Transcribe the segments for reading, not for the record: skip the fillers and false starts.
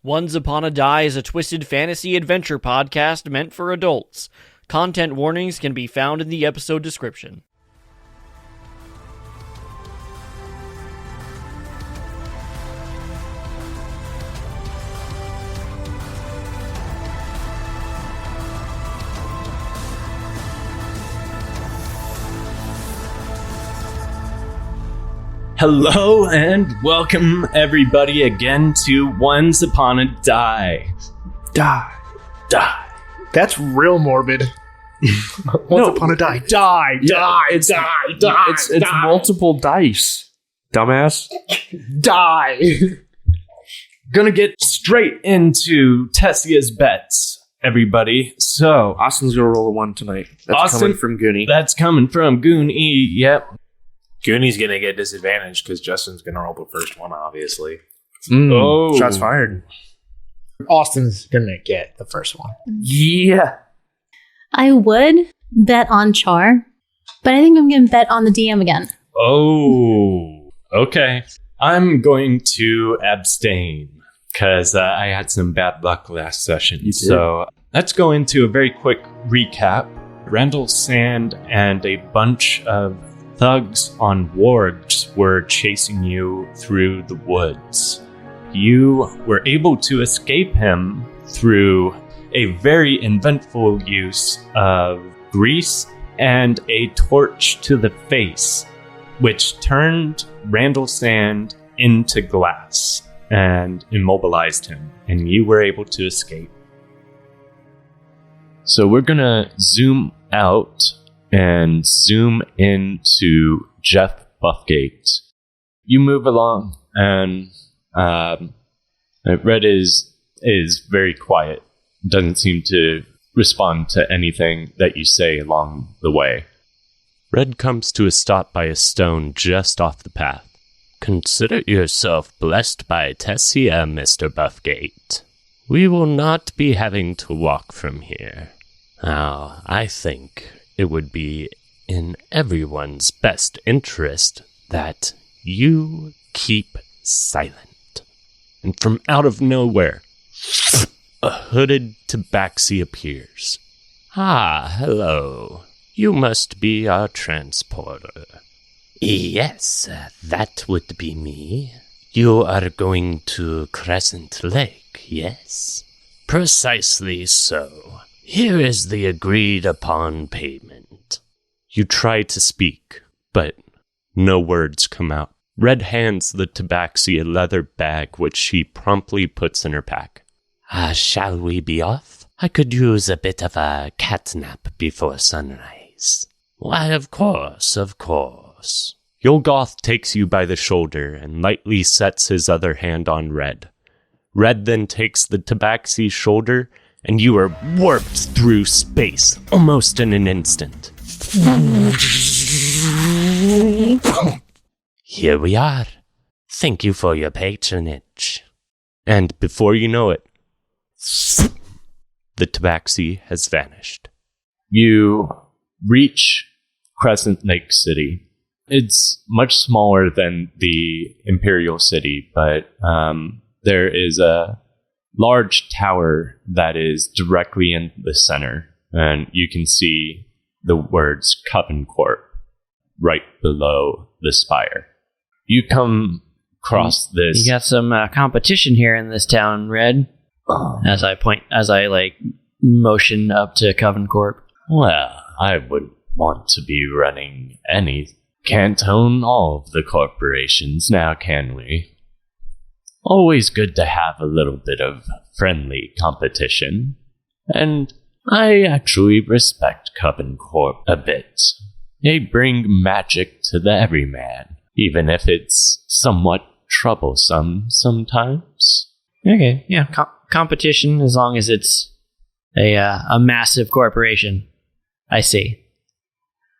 Once Upon a Die is a twisted fantasy adventure podcast meant for adults. Content warnings can be found in the episode description. Hello and welcome everybody again to Once Upon a Die. Die. That's real morbid. Once upon a die. Die. It's multiple dice, dumbass. Die. Gonna get straight into Tessia's bets, everybody. So, Austin's gonna roll a 1 tonight. That's coming from Goonie. That's coming from Goonie, yep. Goonie's going to get disadvantaged because Justin's going to roll the first one, obviously. Oh. Shots fired. Austin's gonna get the first one. Yeah. I would bet on Char, but I think I'm going to bet on the DM again. Oh, okay. I'm going to abstain because I had some bad luck last session. So let's go into a very quick recap. Randall Sand and a bunch of thugs on wargs were chasing you through the woods. You were able to escape him through a very eventful use of grease and a torch to the face, which turned Randall Sand into glass and immobilized him, and you were able to escape. So we're gonna zoom out and zoom into Jeff Buffgate. You move along, and Red is very quiet. Doesn't seem to respond to anything that you say along the way. Red comes to a stop by a stone just off the path. Consider yourself blessed by Tessia, Mr. Buffgate. We will not be having to walk from here. Now, I think it would be in everyone's best interest that you keep silent. And from out of nowhere, a hooded tabaxi appears. Ah, hello. You must be our transporter. Yes, that would be me. You are going to Crescent Lake, yes? Precisely so. Here is the agreed upon payment. You try to speak, but no words come out. Red hands the tabaxi a leather bag, which she promptly puts in her pack. Shall we be off? I could use a bit of a catnap before sunrise. Why, of course, of course. Yolgoth takes you by the shoulder and lightly sets his other hand on Red. Red then takes the tabaxi's shoulder, and you are warped through space, almost in an instant. Here we are. Thank you for your patronage. And before you know it, the tabaxi has vanished. You reach Crescent Lake City. It's much smaller than the Imperial City, but there is a large tower that is directly in the center, and you can see the words Coven Corp right below the spire. You come across this. You got some competition here in this town, Red. As I motion up to Coven Corp. Well, I wouldn't want to be running any. Can't own all of the corporations now, can we? Always good to have a little bit of friendly competition. And I actually respect Coven Corp a bit. They bring magic to the everyman, even if it's somewhat troublesome sometimes. Okay, yeah, competition as long as it's a massive corporation. I see.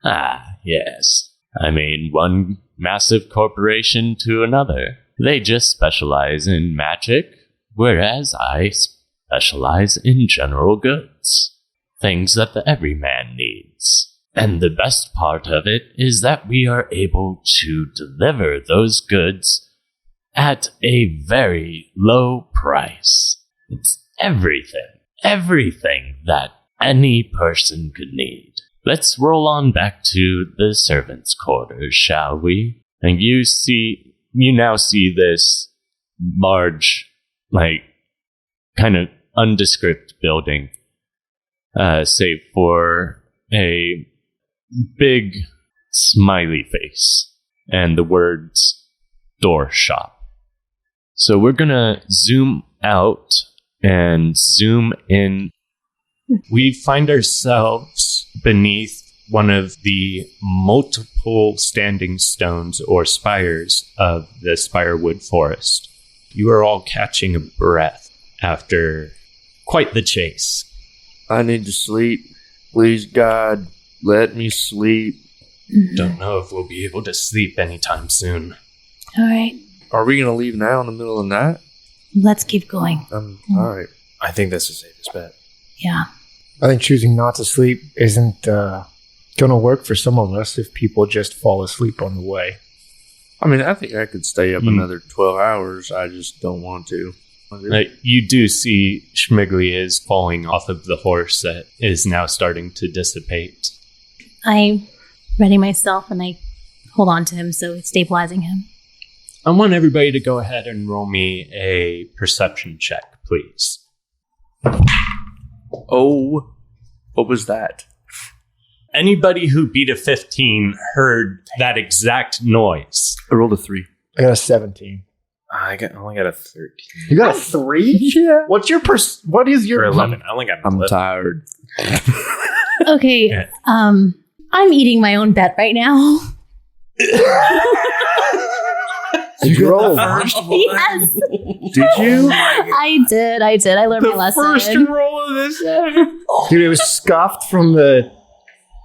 Ah, yes. I mean, one massive corporation to another. They just specialize in magic, whereas I specialize in general goods. Things that the everyman needs. And the best part of it is that we are able to deliver those goods at a very low price. It's everything that any person could need. Let's roll on back to the servants' quarters, shall we? And you now see this large, kind of undescript building, save for a big smiley face and the words Dorshoppe. So we're gonna zoom out and zoom in. We find ourselves beneath one of the multiple standing stones or spires of the Spirewood Forest. You are all catching a breath after quite the chase. I need to sleep. Please, God, let me sleep. Don't know if we'll be able to sleep anytime soon. All right, Are we going to leave now in the middle of the night? let's keep going. All right. I think that's the safest bet. Yeah. I think choosing not to sleep isn't going to work for some of us if people just fall asleep on the way. I mean, I think I could stay up another 12 hours. I just don't want to. You do see Schmigly is falling off of the horse that is now starting to dissipate. I ready myself and I hold on to him, so it's stabilizing him. I want everybody to go ahead and roll me a perception check, please. Oh, what was that? Anybody who beat a 15 heard that exact noise. I rolled a 3. I got a 17. I only got a 13. You got a 3? Yeah. What's your what is your Or 11. I only got an I'm 11. tired. Okay. Yeah. I'm eating my own bet right now. You rolled. Yes. Did you? I did. I learned my lesson. roll of this. Dude, it was scuffed from the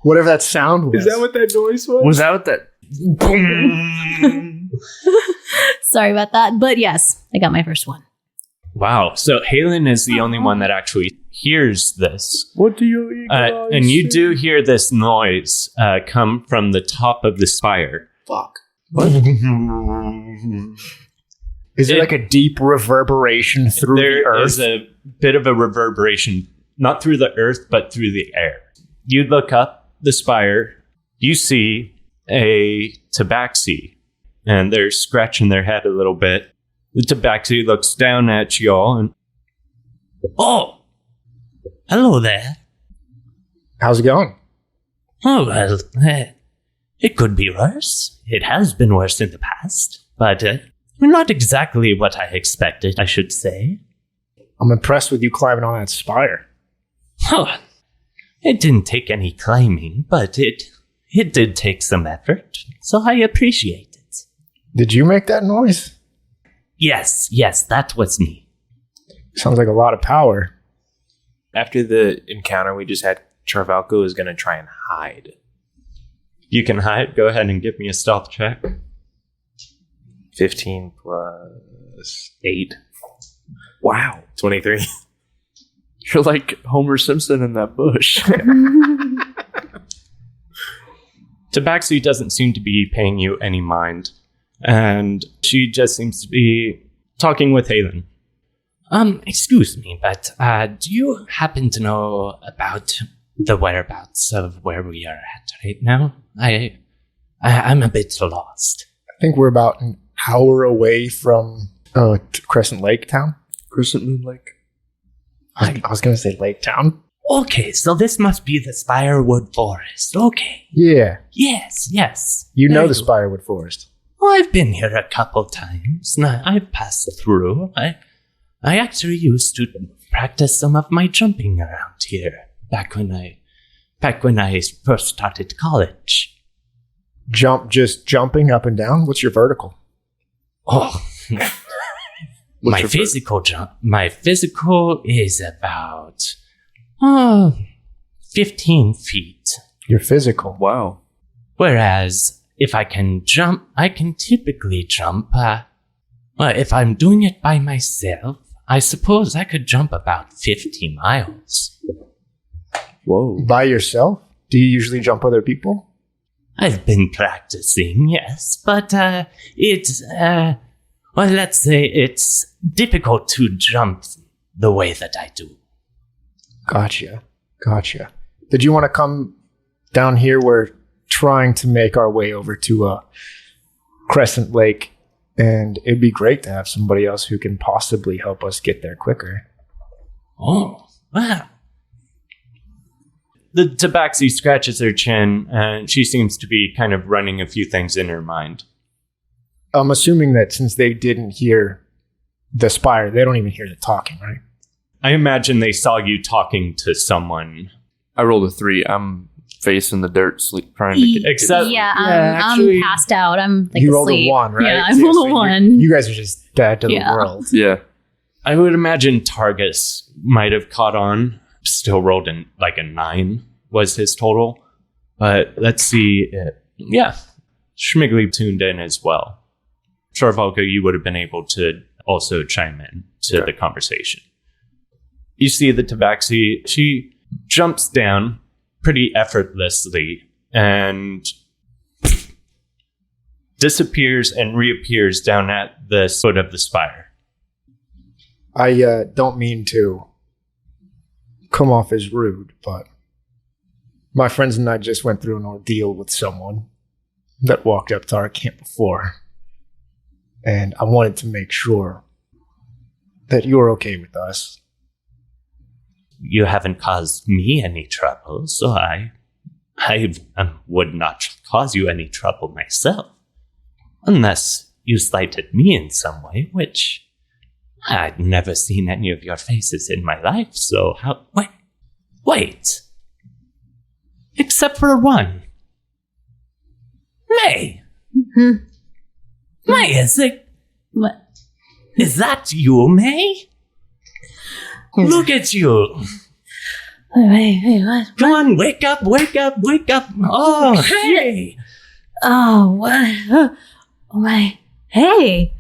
whatever that sound was. Is that what that noise was? Was that what that? Sorry about that. But yes, I got my first one. Wow. So Halen is the only one that actually hears this. What do you eat? And you do hear this noise come from the top of the spire. Fuck. Is it like a deep reverberation through There the earth? is a bit of a reverberation, not through the earth, but through the air. You look up the spire, you see a tabaxi, and they're scratching their head a little bit. The tabaxi looks down at y'all and, Oh! Hello there. How's it going? Oh, well, it could be worse. It has been worse in the past, but not exactly what I expected, I should say. I'm impressed with you climbing on that spire. Oh, it didn't take any climbing, but it did take some effort, so I appreciate it. Did you make that noise? Yes, that was me. Sounds like a lot of power. After the encounter we just had, Charvalko is going to try and hide. you can hide. Go ahead and give me a stealth check. 15 plus 8. Wow. 23. You're like Homer Simpson in that bush. Tabaxi doesn't seem to be paying you any mind, and she just seems to be talking with Halen. Excuse me, but do you happen to know about the whereabouts of where we are at right now? I'm a bit lost. I think we're about an hour away from Crescent Lake town. Crescent Moon Lake. I was going to say Lake Town. Okay, so this must be the Spirewood Forest. Okay. Yeah. Yes. You know Very the good. Spirewood Forest. Well, I've been here a couple times. Now, I've passed through. I actually used to practice some of my jumping around here back when I first started college. Just jumping up and down? What's your vertical? Oh, my physical is about 15 feet. Your physical. Wow. Whereas if I can jump, I can typically jump. If I'm doing it by myself, I suppose I could jump about 50 miles. Whoa. By yourself? Do you usually jump other people? I've been practicing, yes, but let's say it's difficult to jump the way that I do. Gotcha. Did you want to come down here? We're trying to make our way over to Crescent Lake, and it'd be great to have somebody else who can possibly help us get there quicker. Oh, wow. The tabaxi scratches her chin, and she seems to be kind of running a few things in her mind. I'm assuming that since they didn't hear the spire, they don't even hear the talking, right? I imagine they saw you talking to someone. I rolled a 3. I'm facing the dirt, trying to get. Except, I'm passed out. I'm like You rolled asleep. a 1, right? Yeah, I rolled a 1. You guys are just dead to the Yeah. world. Yeah. I would imagine Targus might have caught on. Still rolled in like a 9 was his total. But let's see. Yeah, Schmigley tuned in as well. Charvalko, you would have been able to also chime in to the conversation. You see the tabaxi. She jumps down pretty effortlessly and disappears and reappears down at the foot of the spire. I don't mean to come off as rude, but my friends and I just went through an ordeal with someone that walked up to our camp before. And I wanted to make sure that you're okay with us. You haven't caused me any trouble, so I would not cause you any trouble myself. Unless you slighted me in some way, which I'd never seen any of your faces in my life, so how... Wait. Except for one. May. Mm-hmm. May, What? is that you, May? Look at you. Wait, what? Come on, wake up. Oh, hey. Oh, what? Oh, my. Hey.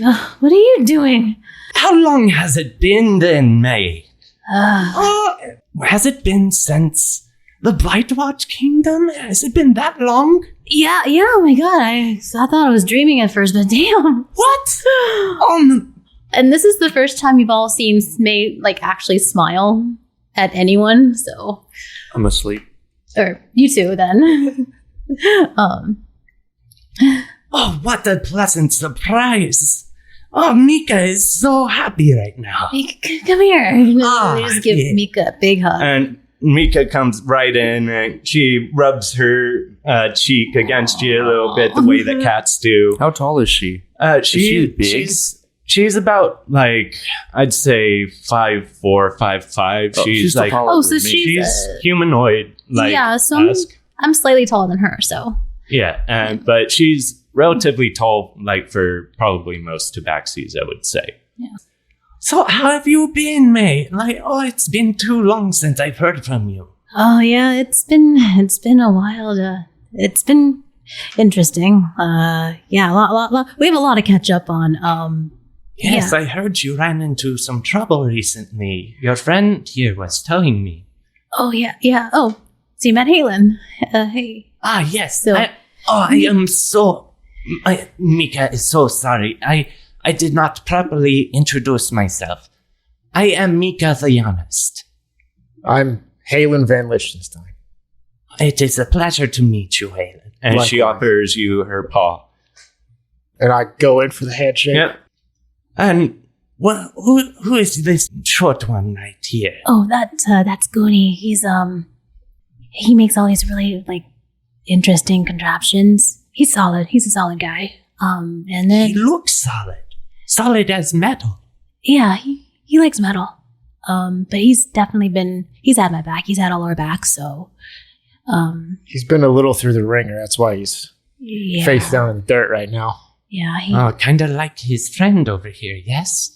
What are you doing? How long has it been then, May? Has it been since the Blightwatch Kingdom? Has it been that long? Yeah, oh my god, I thought I was dreaming at first, but damn. What? And this is the first time you've all seen May, like, actually smile at anyone, so. I'm asleep. Or, you two, then. Oh, what a pleasant surprise. Oh, Mika is so happy right now. Come here. Ah, Just give yeah. Mika a big hug. And Mika comes right in and she rubs her cheek against you a little bit the way that cats do. How tall is she? She big? She's about like I'd say 5'4", 5'5". Oh, she's still like taller so than me. she's humanoid like yeah, so esque. I'm slightly taller than her, so. Yeah, but she's relatively tall, like for probably most tabaxis, I would say. Yeah. So how have you been, May? Like, oh, it's been too long since I've heard from you. Oh yeah, it's been a while. It's been interesting. Yeah, a lot. We have a lot to catch up on. Yes, Yeah. I heard you ran into some trouble recently. Your friend here was telling me. Oh yeah. Oh, so you met Halen. Hey. Ah, yes. So- I am so... Mika is so sorry. I did not properly introduce myself. I am Mika the Honest. I'm Halen Van Lichtenstein. It is a pleasure to meet you, Halen. And she Likewise. offers you her paw. And I go in for the handshake. Yep. And who is this short one right here? Oh, that's Goonie. He makes all these really like interesting contraptions. He's solid. He's a solid guy. And then He looks solid. Solid as metal. yeah, he likes metal. But he's had my back. He's had all our backs. So, He's been a little through the ringer. That's why he's yeah, face down in the dirt right now. yeah. Oh, kind of like his friend over here, yes?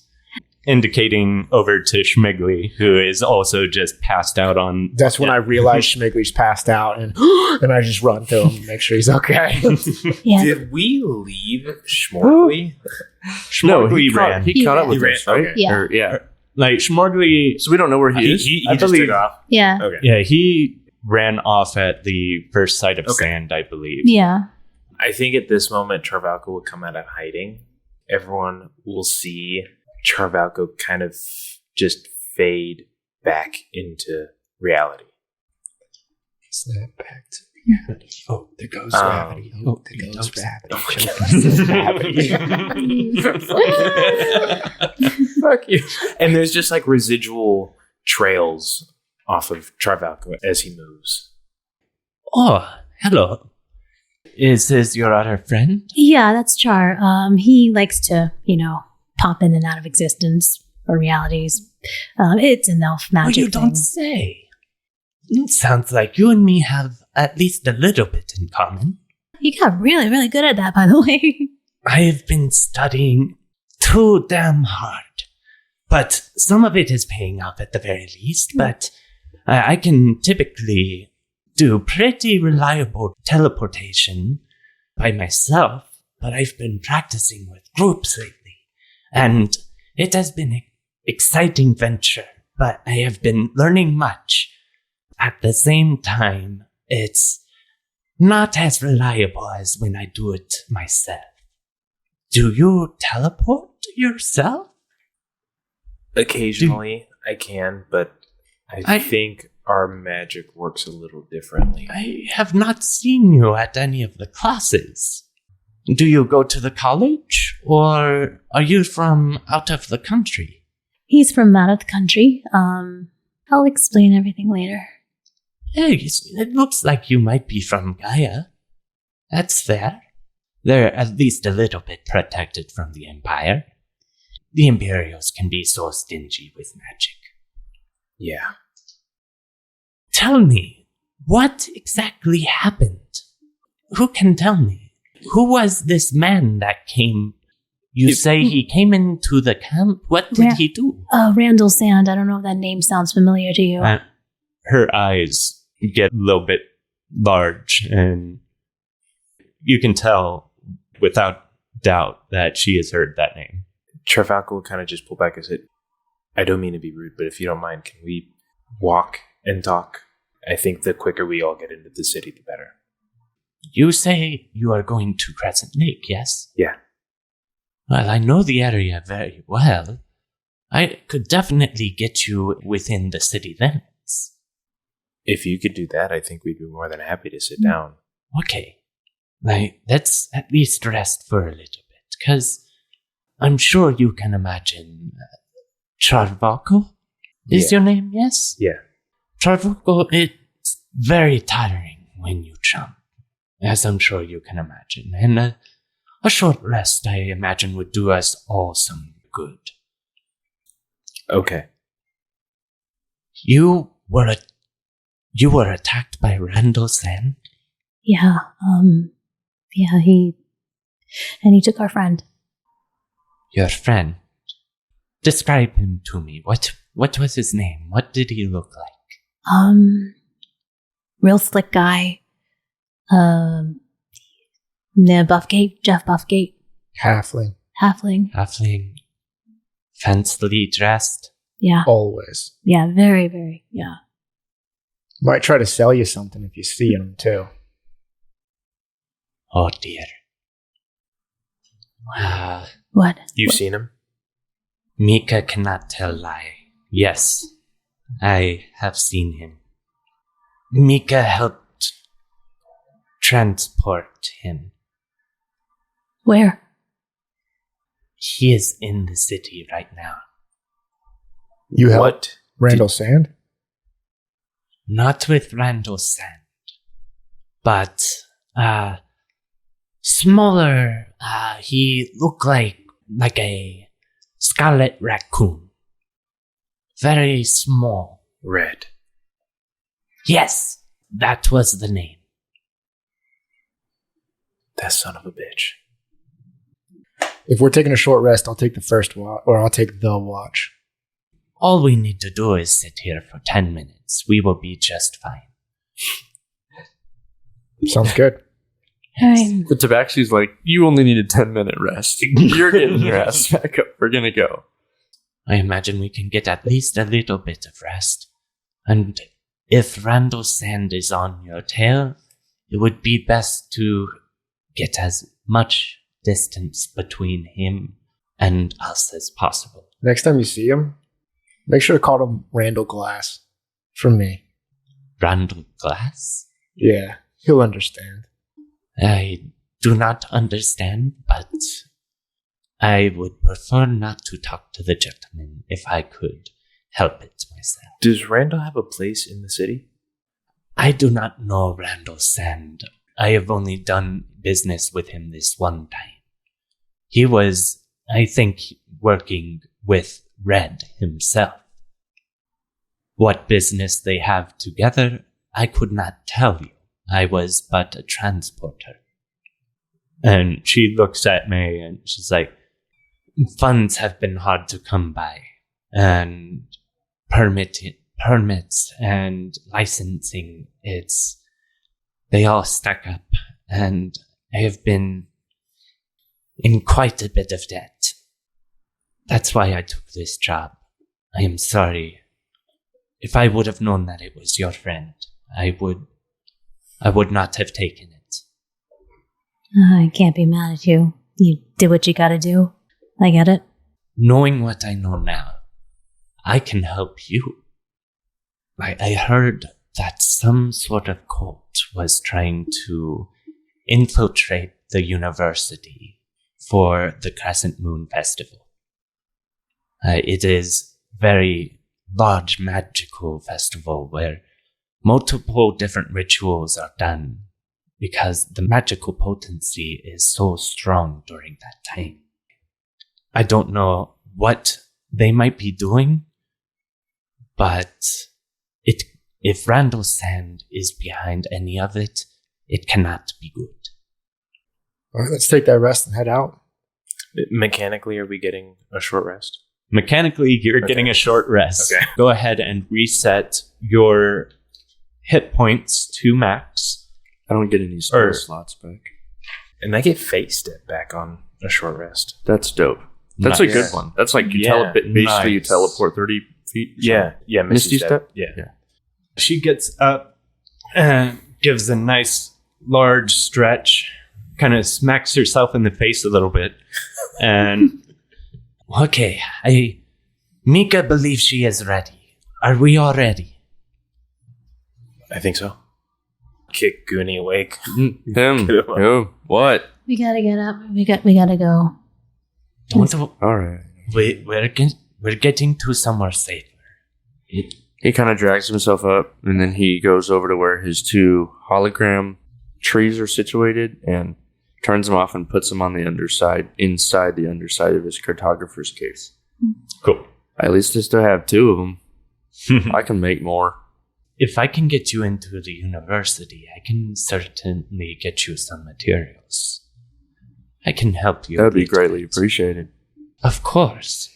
Indicating over to Schmigley, who is also just passed out on... That's when I realize Schmigley's passed out, and I just run to him and make sure he's okay. Yeah. Did we leave Schmorgley? No, Schmorgley ran. He caught up He with ran, us, right? okay. Yeah. Or, yeah. Like, Schmorgley... So we don't know where he is. He I just believe- took off. Yeah. Okay. Yeah, he ran off at the first sight of Okay. sand, I believe. Yeah. I think at this moment, Charvalko will come out of hiding. Everyone will see Charvalko kind of just fade back into reality. Snap back to reality. Oh, there goes gravity. Oh, there goes gravity. Fuck you. And there's just like residual trails off of Charvalko as he moves. Oh, hello. Is this your other friend? Yeah, that's Char. He likes to, pop in and out of existence or realities. It's an elf magic you thing. don't say. It sounds like you and me have at least a little bit in common. He got really, really good at that, by the way. I have been studying too damn hard. But some of it is paying off at the very least. But I can typically do pretty reliable teleportation by myself. But I've been practicing with groups lately. And it has been an exciting venture. But I have been learning much. At the same time, it's not as reliable as when I do it myself. Do you teleport yourself? Occasionally, I can, but I think our magic works a little differently. I have not seen you at any of the classes. Do you go to the college, or are you from out of the country? He's from out of the country. I'll explain everything later. Hey, it looks like you might be from Gaia. That's fair. They're at least a little bit protected from the Empire. The Imperials can be so stingy with magic. Yeah. Tell me, what exactly happened? Who can tell me? Who was this man that came? You say he came into the camp? What did he do? Randall Sand. I don't know if that name sounds familiar to you. Her eyes get a little bit large, and you can tell without doubt that she has heard that name. Charvalko will kind of just pull back and say, I don't mean to be rude, but if you don't mind, can we walk and talk? I think the quicker we all get into the city, the better. You say you are going to Crescent Lake, yes? Yeah. Well, I know the area very well. I could definitely get you within the city limits. If you could do that, I think we'd be more than happy to sit down. Okay. Let's at least rest for a little bit, because I'm sure you can imagine Charvalko is your name, yes? Yeah. Charvalko, it's very tiring when you jump, as I'm sure you can imagine. And a short rest, I imagine, would do us all some good. Okay. You were attacked by Randall Sand? Yeah, he took our friend. Your friend? Describe him to me. What was his name? What did he look like? Real slick guy. Buffgate, Jeff Buffgate. Halfling. Halfling. Fancily dressed? Yeah. Always. Yeah, very, very, yeah. Might try to sell you something if you see him, too. Oh, dear. What? You've seen him? Mika cannot tell lie. Yes, I have seen him. Mika helped transport him. Where? He is in the city right now. You helped Randall Sand? Not with Randall Sand, but smaller. He looked like a scarlet raccoon. Very small. Red. Yes, that was the name. That son of a bitch. If we're taking a short rest, I'll take the first watch, or I'll take the watch. All we need to do is sit here for 10 minutes. We will be just fine. Sounds good. Right. The Tabaxi's like, you only need a 10-minute rest. You're getting your ass back up. We're going to go. I imagine we can get at least a little bit of rest. And if Randall Sand is on your tail, it would be best to get as much distance between him and us as possible. Next time you see him, Make sure to call him Randall Glass from me. Randall Glass? Yeah, he'll understand. I do not understand, but I would prefer not to talk to the gentleman if I could help it myself. Does Randall have a place in the city? I do not know Randall Sand. I have only done business with him this one time. He was, I think, working with Red himself. What business they have together, I could not tell you. I was but a transporter. And she looks at me and she's like, Funds have been hard to come by, and permits and licensing, they all stack up, and I have been in quite a bit of debt. That's why I took this job. I am sorry. If I would have known that it was your friend, I would not have taken it. I can't be mad at you. You did what you gotta do. I get it. Knowing what I know now, I can help you. I heard that some sort of cult was trying to infiltrate the university for the Crescent Moon Festival. It is very large magical festival where multiple different rituals are done because the magical potency is so strong during that time. I don't know what they might be doing, but if Randall Sand is behind any of it, it cannot be good. All right, let's take that rest and head out. Mechanically, are we getting a short rest? mechanically, you're getting a short rest. Okay. Go ahead and reset your hit points to max. I don't get any spell slots back. And I get face step back on a short rest. That's dope. That's Nice. a good one. That's like you basically you teleport 30 feet. Yeah. Misty step? Yeah. She gets up and gives a nice large stretch, kind of smacks herself in the face a little bit, and Okay, Mika believes she is ready. Are we all ready? I think so. Kick Goonie awake. Him. Get him up. Who? What? We gotta get up. We gotta go. All right. We're getting to somewhere safer. He kind of drags himself up, and then he goes over to where his two hologram trees are situated and turns them off and puts them on the underside, inside the underside of his cartographer's case. cool. At least I still have two of them. I can make more. If I can get you into the university, I can certainly get you some materials. I can help you. That would be a little greatly bit. appreciated. Of course.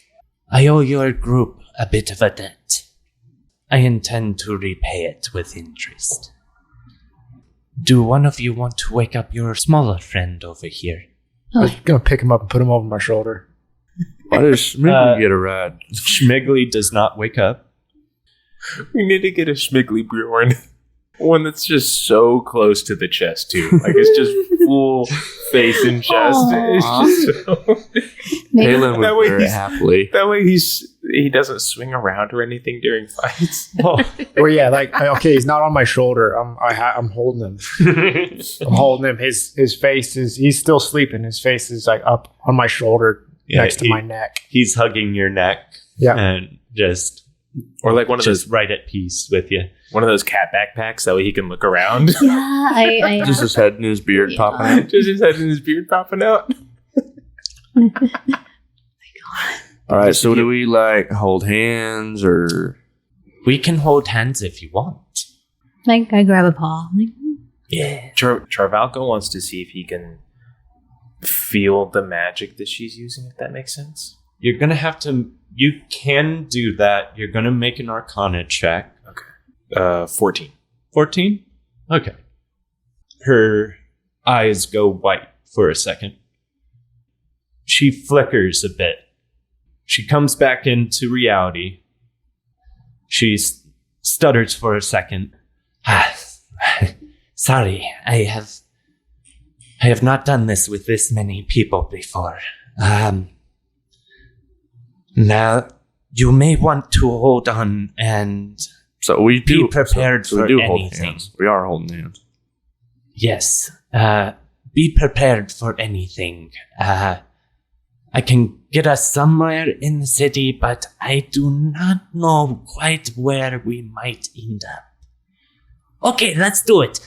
I owe your group a bit of a debt. I intend to repay it with interest. Do one of you want to wake up your smaller friend over here? I was gonna pick him up and put him over my shoulder. Why does Schmidt get a ride? Schmiggly does not wake up. We need to get a Schmiggly Bjorn. One that's just so close to the chest, too. Like, it's just full face and chest. It's just so... Maybe Halen That would way wear it he's- happily. That way he doesn't swing around or anything during fights. Well, yeah, like okay, he's not on my shoulder. I'm holding him. I'm holding him. His face is he's still sleeping. His face is like up on my shoulder next to my neck. He's hugging your neck. Yeah. And just Or like one of just those right at peace with you. one of those cat backpacks, that way he can look around. Yeah, I Just his head and his beard Yeah. popping out. Just his head and his beard popping out. All right, so do we like hold hands or? We can hold hands if you want. like I grab a paw. I'm like, Yeah. Charvalko wants to see if he can feel the magic that she's using, if that makes sense. You're going to have to... You can do that. You're going to make an Arcana check. 14. 14? Okay. Her eyes go white for a second. She flickers a bit. She comes back into reality. She stutters for a second. Sorry, I have not done this with this many people before. Now, you may want to hold on and So we be do prepared so for we do hold anything. hands. We are holding hands. Yes, be prepared for anything. I can get us somewhere in the city, but I do not know quite where we might end up. Okay, let's do it.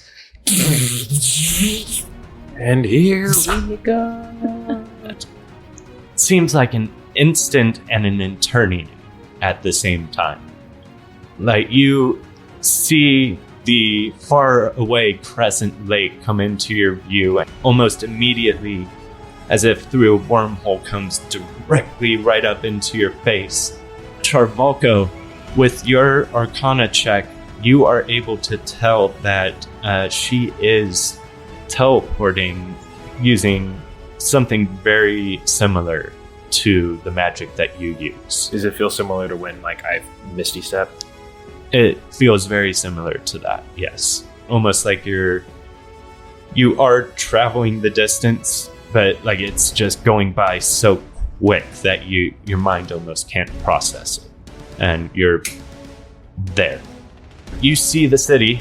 And here we go. Seems like an instant and an eternity at the same time. Like you see the far away Crescent Lake come into your view, and almost immediately, as if through a wormhole, comes directly right up into your face. Charvalko, with your Arcana check, you are able to tell that she is teleporting using something very similar to the magic that you use. Does it feel similar to when I've Misty Step? It feels very similar to that, yes. Almost like you are traveling the distance, but it's just going by so quick that your mind almost can't process it. And you're there. You see the city,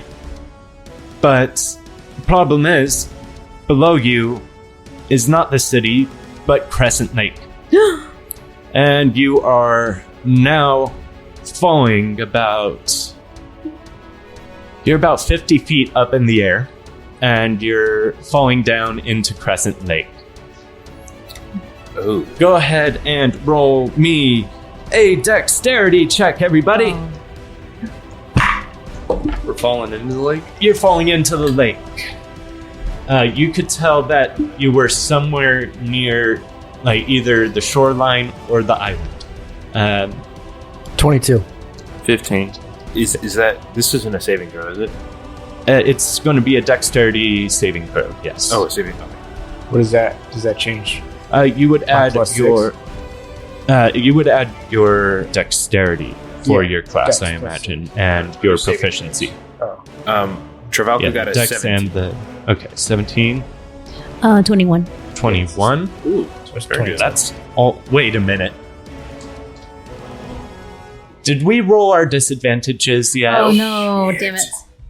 but the problem is, below you is not the city, but Crescent Lake. And you are now falling you're about 50 feet up in the air, and you're falling down into Crescent Lake. Oh. Go ahead and roll me a dexterity check, everybody. We're falling into the lake. You're falling into the lake. You could tell that you were somewhere near either the shoreline or the island. 22. 15. Is that... This isn't a saving throw, is it? It's going to be a dexterity saving throw, yes. Oh, a saving throw. What is that? Does that change? You would add plus your dexterity for your class, Dex I plus imagine, and your saving proficiency. Travalco got a dex 17. and 17, 21. 21. Ooh, that's very good. That's all. Wait a minute. Did we roll our disadvantages yet? Oh no, damn it.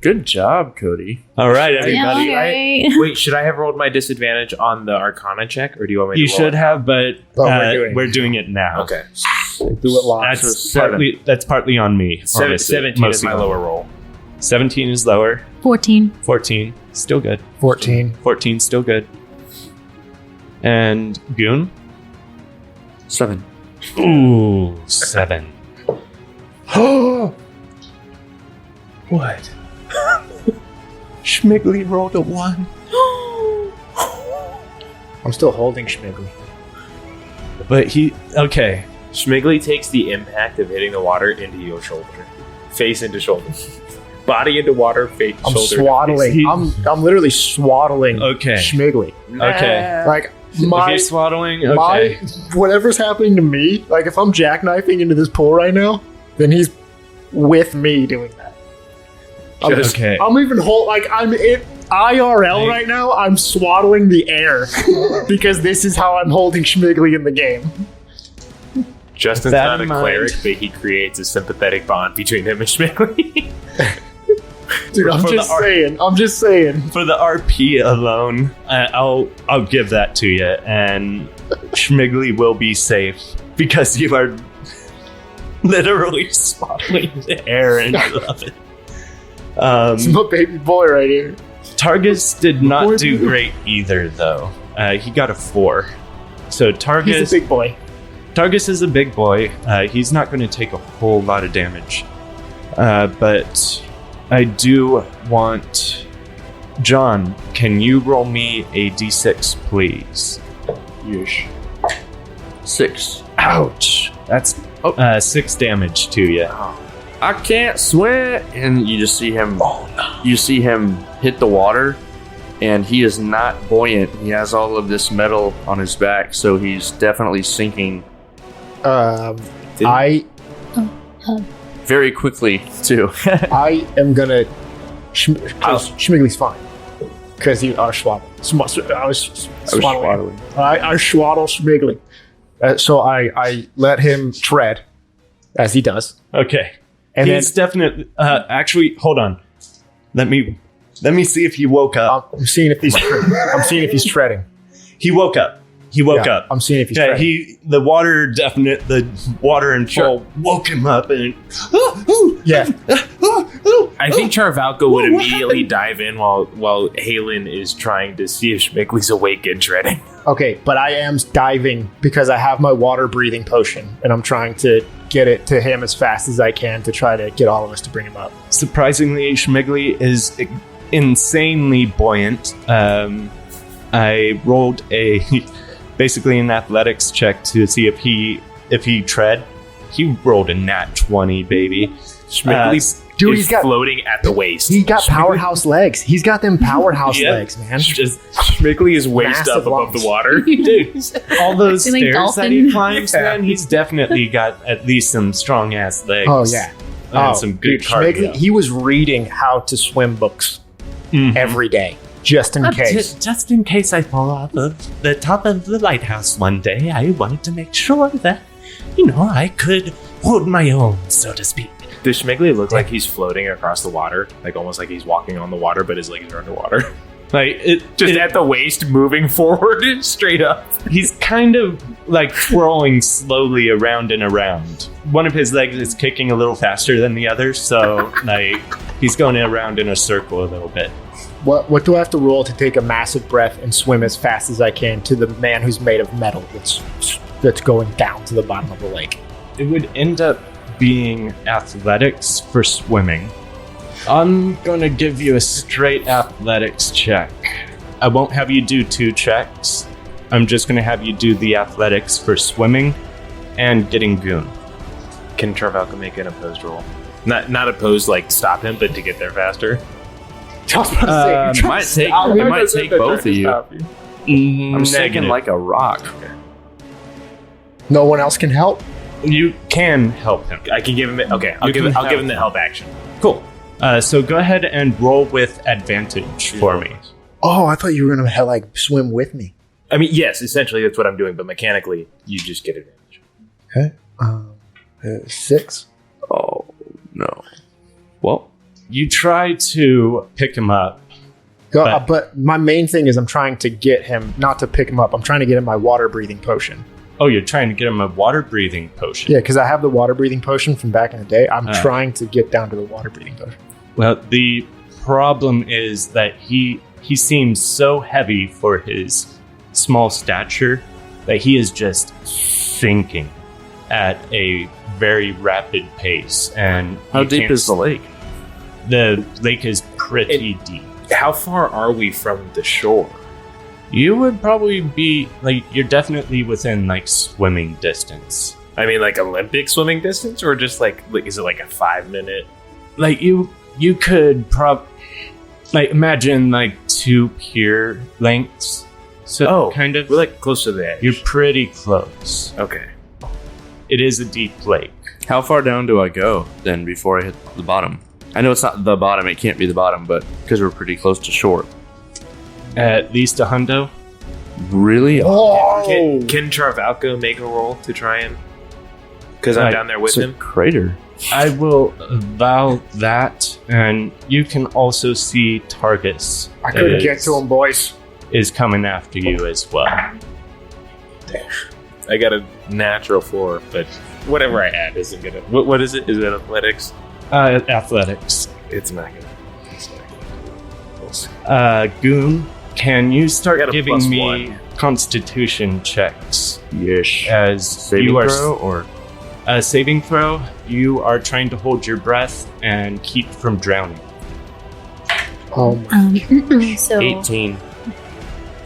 Good job, Cody. All right, Yeah, everybody. okay. Wait, should I have rolled my disadvantage on the Arcana check, or do you want me to You roll should it? have, but we're doing it now. Okay. Do it live. That's partly on me. honestly. 17 is Mostly my on me. lower roll. 17 is lower. 14. 14, still good. 14. 14, still good. And Goon? 7. Ooh, 7. What? Schmiggly rolled a 1. I'm still holding Schmiggly. But okay. Schmiggly takes the impact of hitting the water into your shoulder. Face into shoulder. Body into water, face, I'm shoulder. swaddling. He- I'm literally swaddling Okay. Schmiggly. Okay. Like If my you're swaddling, okay. whatever's happening to me, like if I'm jackknifing into this pool right now, then he's with me doing that. Okay. I'm even I'm in IRL right now. I'm swaddling the air because this is how I'm holding Schmiggly in the game. Justin's That not a in mind- cleric, but he creates a sympathetic bond between him and Schmiggly. Dude, I'm just saying. For the RP alone, I'll give that to you, and Schmiggly will be safe because you are literally swaddling the air, and I love it. It's my baby boy right here. Targus did not Boy, do dude. great either, though. He got a 4. So Targus, He's a big boy. Targus is a big boy. He's not going to take a whole lot of damage. But I do want... John, can you roll me a d6, please? Yeesh. 6. Ouch. That's 6 damage to you. I can't swim, and you just see him. Oh no! You see him hit the water, and he is not buoyant. He has all of this metal on his back, so he's definitely sinking I very quickly too. I am gonna. Schmiggly's fine because I was swaddling. I was swaddling. I swaddle Schmiggly. So I let him tread, as he does. Okay. And He's definitely... actually, hold on. Let me see if he woke up. I'm seeing if he's treading. He woke up. He woke up. I'm seeing if he's Yeah, treading. the water and fall woke him up and Yeah. I think Charvalko would immediately dive in while Halen is trying to see if Schmickley's awake and treading. Okay, but I am diving because I have my water breathing potion and I'm trying to get it to him as fast as I can to try to get all of us to bring him up. surprisingly, Schmigley is insanely buoyant. I rolled basically an athletics check to see if he tread. He rolled a nat 20, baby. Schmickley Dude, is floating at the waist. He's got powerhouse legs. He's got them powerhouse Yeah. legs, man. Just Schmickley is waist Massive up above lungs. the water. Dude, all those Feeling stairs that dolphin. he climbs, man, he's definitely got at least some strong ass legs. Oh yeah. And some good dude, cardio. Schmigley, he was reading how to swim books Mhm. every day, just in case. Just in case I fall off of the top of the lighthouse one day, I wanted to make sure that, I could hold my own, so to speak. Does Schmigley look like he's floating across the water? Like almost like he's walking on the water, but his legs are underwater. Like Just at the waist, moving forward straight up. he's kind of like twirling slowly around and around. One of his legs is kicking a little faster than the other, so like he's going around in a circle a little bit. What do I have to roll to take a massive breath and swim as fast as I can to the man who's made of metal that's going down to the bottom of the lake? It would end up being athletics for swimming. I'm gonna give you a straight athletics check. I won't have you do 2 checks. I'm just gonna have you do the athletics for swimming and getting goon. Can Charvalko make an opposed roll? Not opposed, like stop him, but to get there faster. It might take both of you. I'm shaking like a rock. No one else can help? You can help him. I can give him it. Okay, I'll You give can him the help. help action. Cool. So go ahead and roll with advantage for me. Oh, I thought you were going to swim with me. I mean, yes, essentially that's what I'm doing, but mechanically, you just get advantage. Okay. 6. Oh no. Well, You try to pick him up. But my main thing is I'm trying to get him, not to pick him up, I'm trying to get him my water breathing potion. Oh, you're trying to get him a water breathing potion. Yeah, because I have the water breathing potion from back in the day. I'm Ah. trying to get down to the water breathing potion. Well, the problem is that he seems so heavy for his small stature that he is just sinking at a very rapid pace. And how you deep can't is the lake? The lake is pretty deep. How far are we from the shore? You would probably be you're definitely within swimming distance. I mean, like Olympic swimming distance, or just is it like a 5-minute? You could imagine 2 pier lengths. So kind of. We're like close to the edge. You're pretty close. Okay. It is a deep lake. How far down do I go then before I hit the bottom? I know it's not the bottom. It can't be the bottom, but because we're pretty close to shore. At least a hundo. Really? Oh! Can Charvalko make a roll to try and? Because I'm down there with It's a him. crater. I will vow that, and you can also see Targus. I couldn't get to him, boys. Is coming after you as well. I got a natural 4, but whatever I add isn't gonna. What is it? Is it athletics? Athletics. It's not gonna. We'll see. Goon, can you I start got a giving me +1. Constitution checks Yes. as Saving you are throw or saving throw? You are trying to hold your breath and keep from drowning. Oh my. So 18.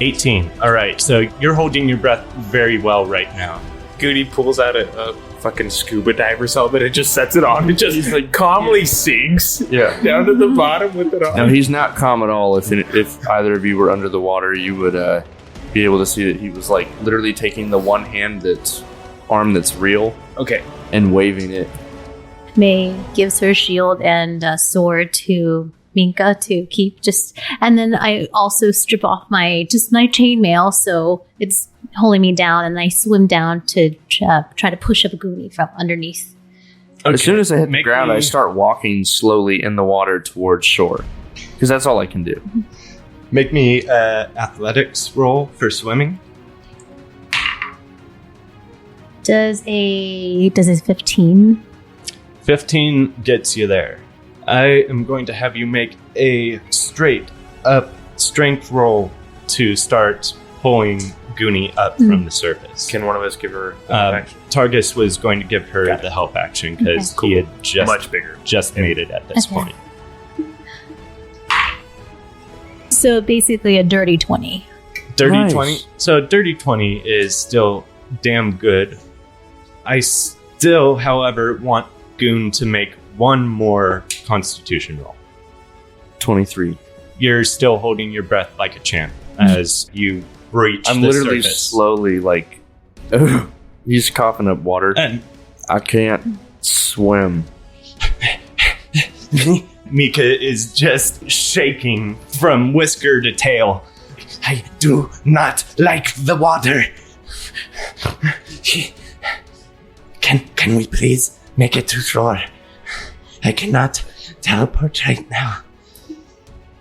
18. All right, so you're holding your breath very well right now. Goody pulls out a fucking scuba diver's helmet and just sets it on and just calmly sinks down to the bottom with it on. No, he's not calm at all. If either of you were under the water, you would be able to see that he was literally taking the one arm that's real Okay. and waving it. May gives her shield and sword to Minka to keep and then I also strip off my chainmail, so it's holding me down, and I swim down to try to push up a Goonie from underneath As soon as I hit the Make ground, me- I start walking slowly in the water towards shore. Because that's all I can do. Make me athletics roll for swimming. Does a 15? 15 gets you there. I am going to have you make a straight up strength roll to start pulling Goonie up from the surface. Can one of us give her action? Targus was going to give her the help action because he had just Much bigger. just made it at this Okay. point. So basically a dirty 20. Dirty Nice. 20. So dirty 20 is still damn good. I still, however, want Goon to make one more constitution roll. 23. You're still holding your breath like a champ as you breach I'm the literally surface. slowly like... he's coughing up water. And I can't swim. Mika is just shaking from whisker to tail. I do not like the water. Can we please make it to shore? I cannot teleport right now.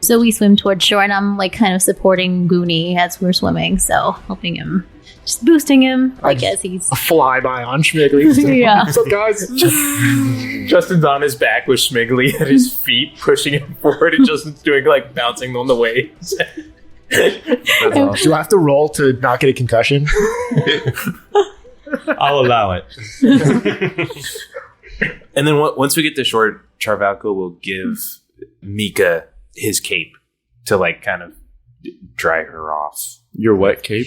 So we swim towards shore, and I'm like kind of supporting Goonie as we're swimming, so helping him, just boosting him, like as he's. A flyby on Schmiggly. Yeah. What's up, guys? Justin's on his back with Schmiggly at his feet, pushing him forward, and Justin's doing like bouncing on the waves. That's awesome. Do I have to roll to not get a concussion? I'll allow it. And then once we get to shore, Charvalko will give Mika his cape to like kind of dry her off. Your wet cape?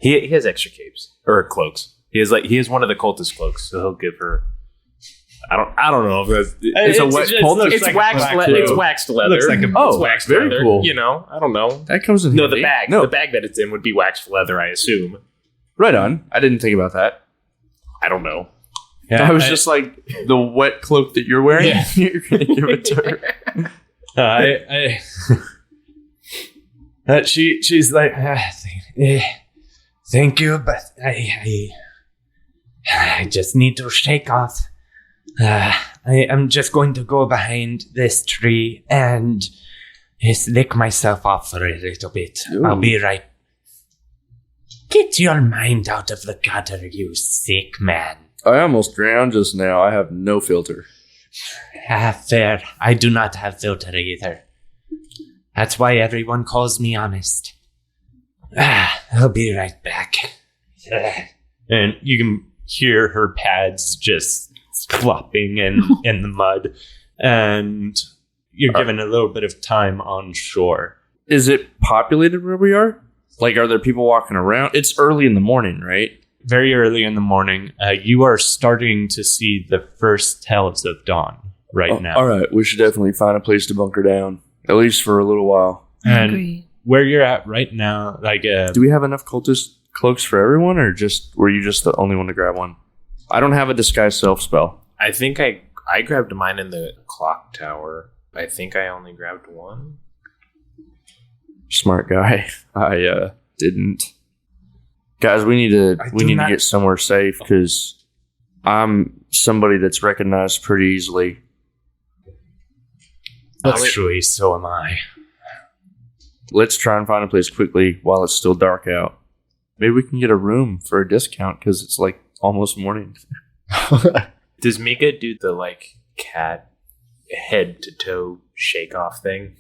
He has extra capes or cloaks. He has one of the cultist cloaks, so he'll give her. I don't know if that's It's a wet cultist. It's waxed leather. Looks like a- it's waxed very leather. cool. You know, I don't know. That comes in No, handy. the bag. No, The bag that it's in would be waxed leather, I assume. right on. I didn't think about that. I don't know. Yeah, I was just like, the wet cloak that you're wearing, Yeah. you're going to give it to her. She's like, thank you, but I just need to shake off. I am just going to go behind this tree and just lick myself off for a little bit. Ooh. I'll be right. Get your mind out of the gutter, you sick man. I almost drowned just now. I have no filter. Fair. I do not have filter either. That's why everyone calls me honest. I'll be right back. And you can hear her pads just flopping in the mud. And you're given a little bit of time on shore. Is it populated where we are? Like, are there people walking around? It's early in the morning, right? Very early in the morning, you are starting to see the first tells of dawn now. All right. We should definitely find a place to bunker down, at least for a little while. And Agree. where you're at right now, like Do we have enough cultist cloaks for everyone, or were you just the only one to grab one? I don't have a disguise self spell. I think I grabbed mine in the clock tower. I think I only grabbed one. Smart guy. I didn't. Guys, we need to get somewhere safe because I'm somebody that's recognized pretty easily. actually, so am I. Let's try and find a place quickly while it's still dark out. Maybe we can get a room for a discount because it's like almost morning. Does Mika do the like cat head to toe shake off thing?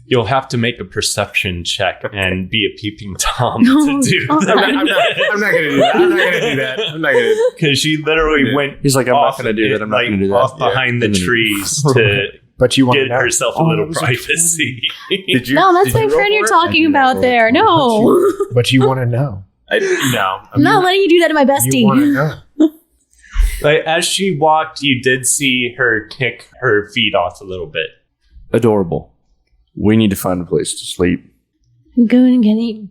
You'll have to make a perception check and be a peeping Tom to do Oh, that. I'm not gonna do that. I'm not gonna do that. I'm not gonna. Because she literally went He's like, I'm not off going to do that. I'm not like, going to do that. off behind the And then he- trees to But you want to get know. herself a Oh, little it was a privacy. Did you? No, that's did my you roll friend you're for it? talking about there. No. But you want to know. No. I'm not letting you do that to my You want to bestie. know. Like, as she walked, you did see her kick her feet off a little bit. Adorable. We need to find a place to sleep. Goon, can you,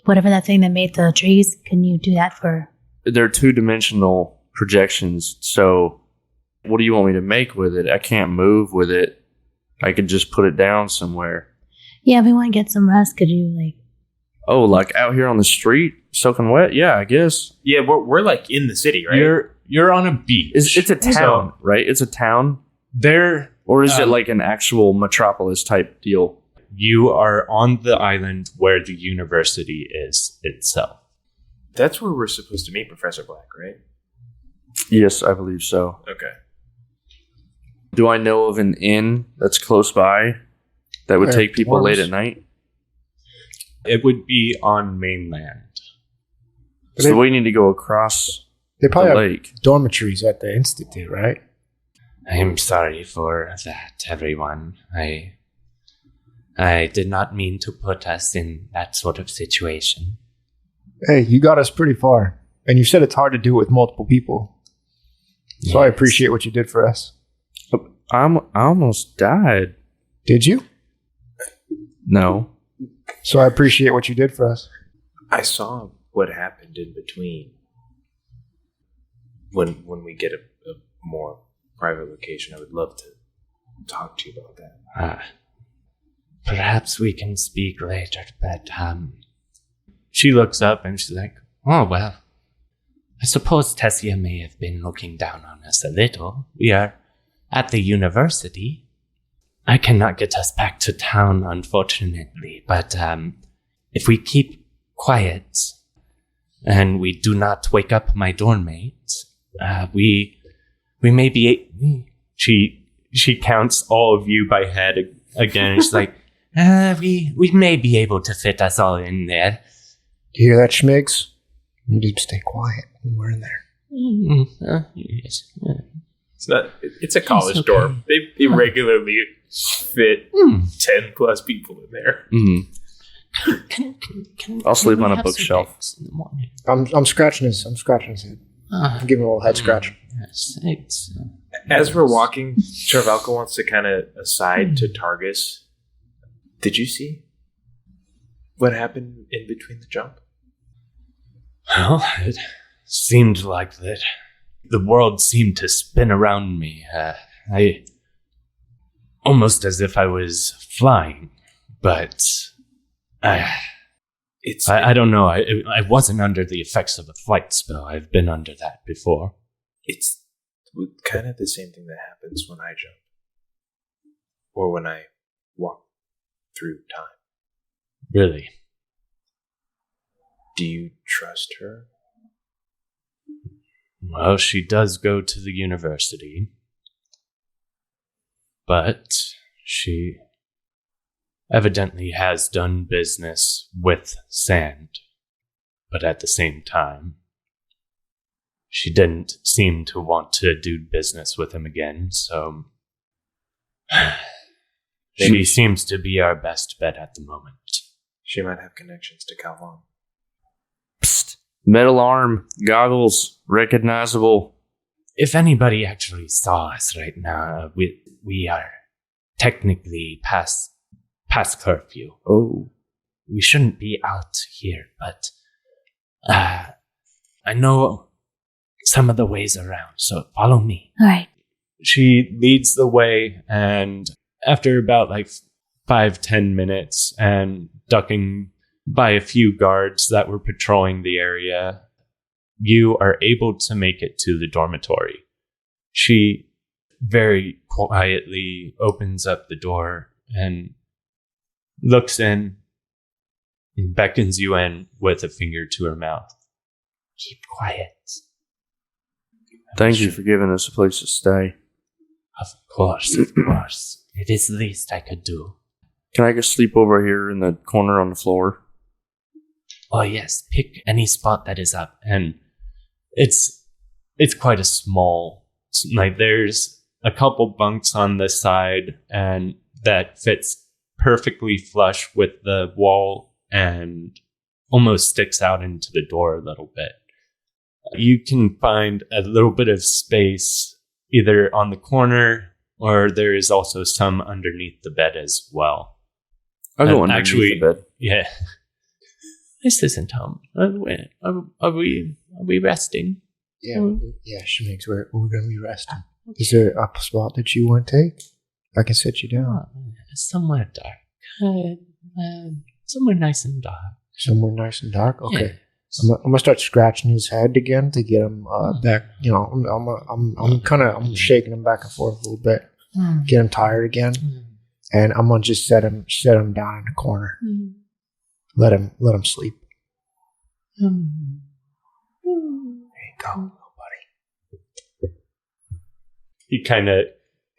whatever that thing that made the trees, can you do that for? They're 2-dimensional projections, so what do you want me to make with it? I can't move with it. I could just put it down somewhere. Yeah, if we want to get some rest, could you like? Oh, like out here on the street, soaking wet? Yeah, I guess. Yeah, we're like in the city, right? You're on a beach. It's a town, right? It's a town? There, Or is it like an actual metropolis type deal? you are on the island where the university is itself. That's where we're supposed to meet Professor Black, right? Yes, I believe so. Okay. Do I know of an inn that's close by that would take people late at night? It would be on mainland. So we need to go across They probably the have lake. dormitories at the institute, right? I'm sorry for that, everyone. I did not mean to put us in that sort of situation. Hey, you got us pretty far. And you said it's hard to do it with multiple people. So I Yes. appreciate what you did for us. I almost died. Did you? No. So I appreciate what you did for us. I saw what happened in between. When we get a more private location, I would love to talk to you about that. Perhaps we can speak later, but She looks up and she's like, oh well. I suppose Tessia may have been looking down on us a little. We are at the university. I cannot get us back to town, unfortunately, but if we keep quiet and we do not wake up my dorm mates, we may be. she counts all of you by head again. She's like, We may be able to fit us all in there. Do you hear that, Schmigs? You need to stay quiet when we're in there. Yes. It's a college okay. dorm. They regularly fit 10 plus people in there. I'll sleep on a have some bookshelf. eggs in the morning? I'm scratching his head. I'm giving him a little head scratch. Yes, eggs. As we're walking, Charvalko wants to kind of aside to Targus. Did you see what happened in between the jump? well, it seemed like that. The world seemed to spin around me. I almost as if I was flying, but I don't know. I wasn't under the effects of a flight spell. I've been under that before. It's kind of the same thing that happens when I jump. Or when I walk through time. Really. Do you trust her? Well, she does go to the university, but she evidently has done business with Sand. But at the same time, she didn't seem to want to do business with him again, so she seems to be our best bet at the moment. She might have connections to Calvon. Psst. Metal arm, goggles, recognizable. If anybody actually saw us right now, we are technically past curfew. Oh. We shouldn't be out here, but I know some of the ways around, so follow me. All right. She leads the way, and after about 5-10 minutes and ducking by a few guards that were patrolling the area, you are able to make it to the dormitory. She very quietly opens up the door and looks in and beckons you in with a finger to her mouth. Keep quiet. Thank you for giving us a place to stay. Of course. It is the least I could do. Can I just sleep over here in the corner on the floor? Oh yes, pick any spot that is up. And it's quite a small, there's a couple bunks on the side, and that fits perfectly flush with the wall and almost sticks out into the door a little bit. You can find a little bit of space either on the corner, or there is also some underneath the bed as well. I'll go underneath actually, the bed. Yeah. This isn't home. Are we resting? Yeah, Schmigs, we're going to be resting. Is there a spot that you want to take? I can sit you down. Somewhere dark. Somewhere nice and dark. Somewhere nice and dark? Okay. I'm gonna start scratching his head again to get him back. You know, I'm shaking him back and forth a little bit, get him tired again, and I'm gonna just set him down in the corner, let him sleep. There you go, little buddy. He kind of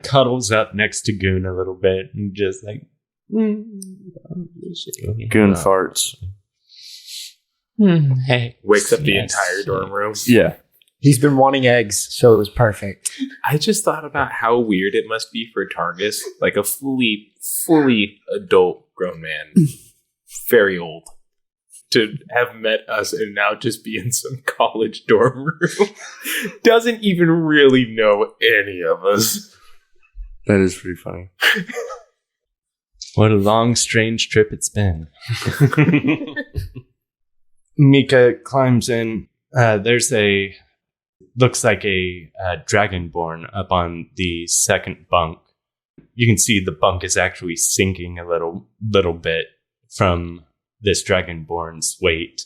cuddles up next to Goon a little bit and just like Goon farts. Hey. Wakes up the entire dorm room. Yeah. He's been wanting eggs, so it was perfect. I just thought about how weird it must be for Targus, like a fully adult grown man, very old, to have met us and now just be in some college dorm room. Doesn't even really know any of us. That is pretty funny. what a long, strange trip it's been. Mika climbs in. There's looks like a dragonborn up on the second bunk. You can see the bunk is actually sinking a little bit from this dragonborn's weight.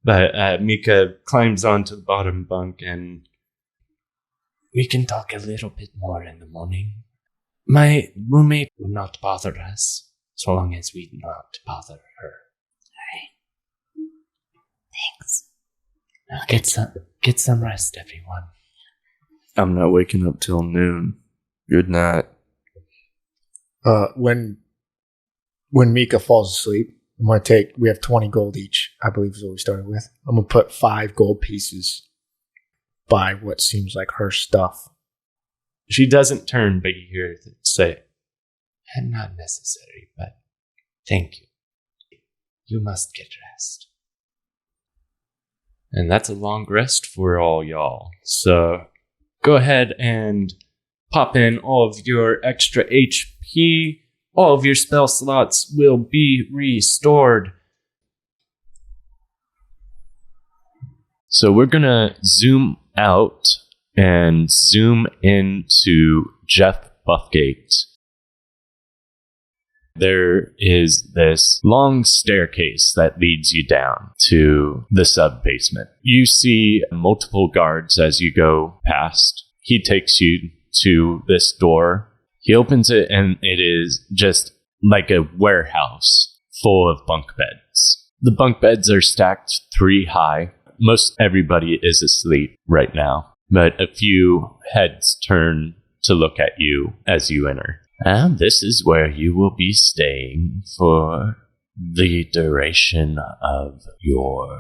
But Mika climbs onto the bottom bunk and we can talk a little bit more in the morning. My roommate will not bother us so long as we not bother her. Thanks. Now get some rest, everyone. I'm not waking up till noon. Good night. When Mika falls asleep, I'm gonna we have 20 gold each, I believe is what we started with. I'm gonna put 5 gold pieces by what seems like her stuff. She doesn't turn, but you hear her say, "Not necessary, but thank you. You must get rest." And that's a long rest for all y'all. So go ahead and pop in all of your extra HP. All of your spell slots will be restored. So we're going to zoom out and zoom into Jeff Buffgate. There is this long staircase that leads you down to the sub-basement. You see multiple guards as you go past. He takes you to this door. He opens it and it is just like a warehouse full of bunk beds. The bunk beds are stacked 3 high. Most everybody is asleep right now, but a few heads turn to look at you as you enter. And this is where you will be staying for the duration of your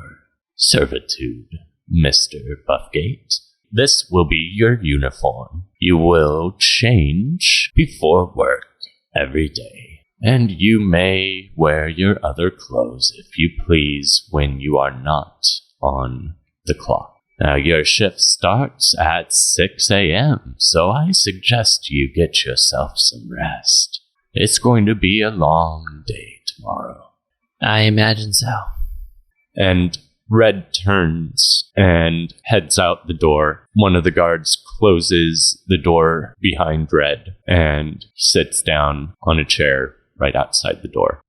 servitude, Mr. Buffgate. This will be your uniform. You will change before work every day. And you may wear your other clothes if you please when you are not on the clock. Now, your shift starts at 6 a.m., so I suggest you get yourself some rest. It's going to be a long day tomorrow. I imagine so. And Red turns and heads out the door. One of the guards closes the door behind Red and sits down on a chair right outside the door.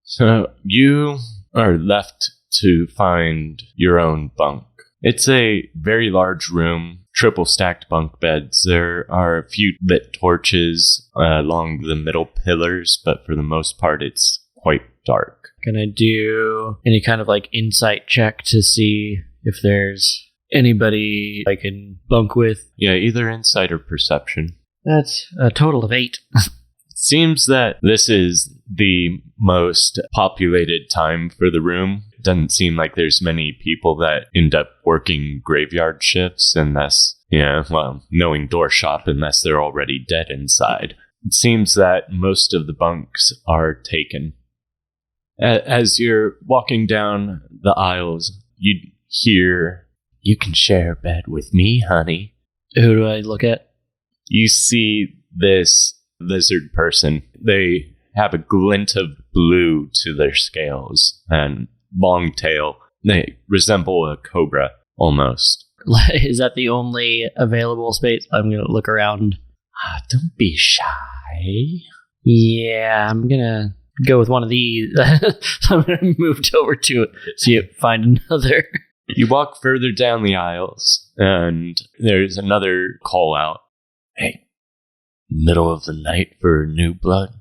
So you are left to find your own bunk. It's a very large room, triple stacked bunk beds. There are a few lit torches along the middle pillars, but for the most part, it's quite dark. Can I do any kind of like insight check to see if there's anybody I can bunk with? Yeah, either insight or perception. That's a total of 8. Seems that this is the most populated time for the room. Doesn't seem like there's many people that end up working graveyard shifts unless, knowing Dorshoppe, unless they're already dead inside. It seems that most of the bunks are taken. As you're walking down the aisles, you hear, "You can share a bed with me, honey." Who do I look at? You see this lizard person. They have a glint of blue to their scales and long tail. They resemble a cobra, almost. Is that the only available space? I'm going to look around. Don't be shy. Yeah, I'm going to go with one of these. So I'm going to move over to it. See it, find another. You walk further down the aisles, and there's another call out. Hey, middle of the night for new blood?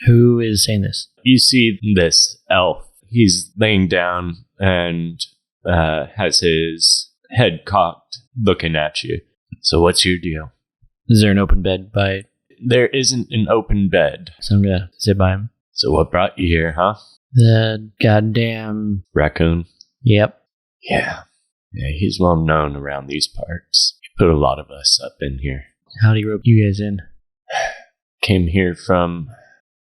Who is saying this? You see this elf. He's laying down and has his head cocked, looking at you. So what's your deal? Is there an open bed by? There isn't an open bed. So I'm going to sit by him. So what brought you here, huh? The goddamn Raccoon? Yep. Yeah. Yeah, he's well known around these parts. He put a lot of us up in here. How'd he rope you guys in? Came here from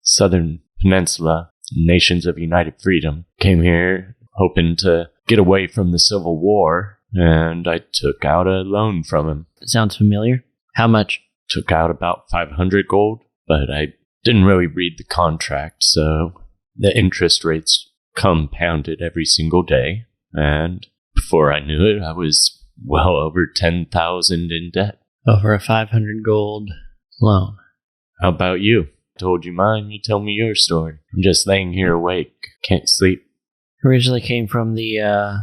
Southern Peninsula, Nations of United Freedom. Came here hoping to get away from the Civil War, and I took out a loan from him. Sounds familiar. How much? Took out about 500 gold, but I didn't really read the contract, so the interest rates compounded every single day, and before I knew it, I was well over 10,000 in debt. Over a 500 gold loan. How about you? Told you mine, you tell me your story. I'm just laying here awake, can't sleep. Originally came from the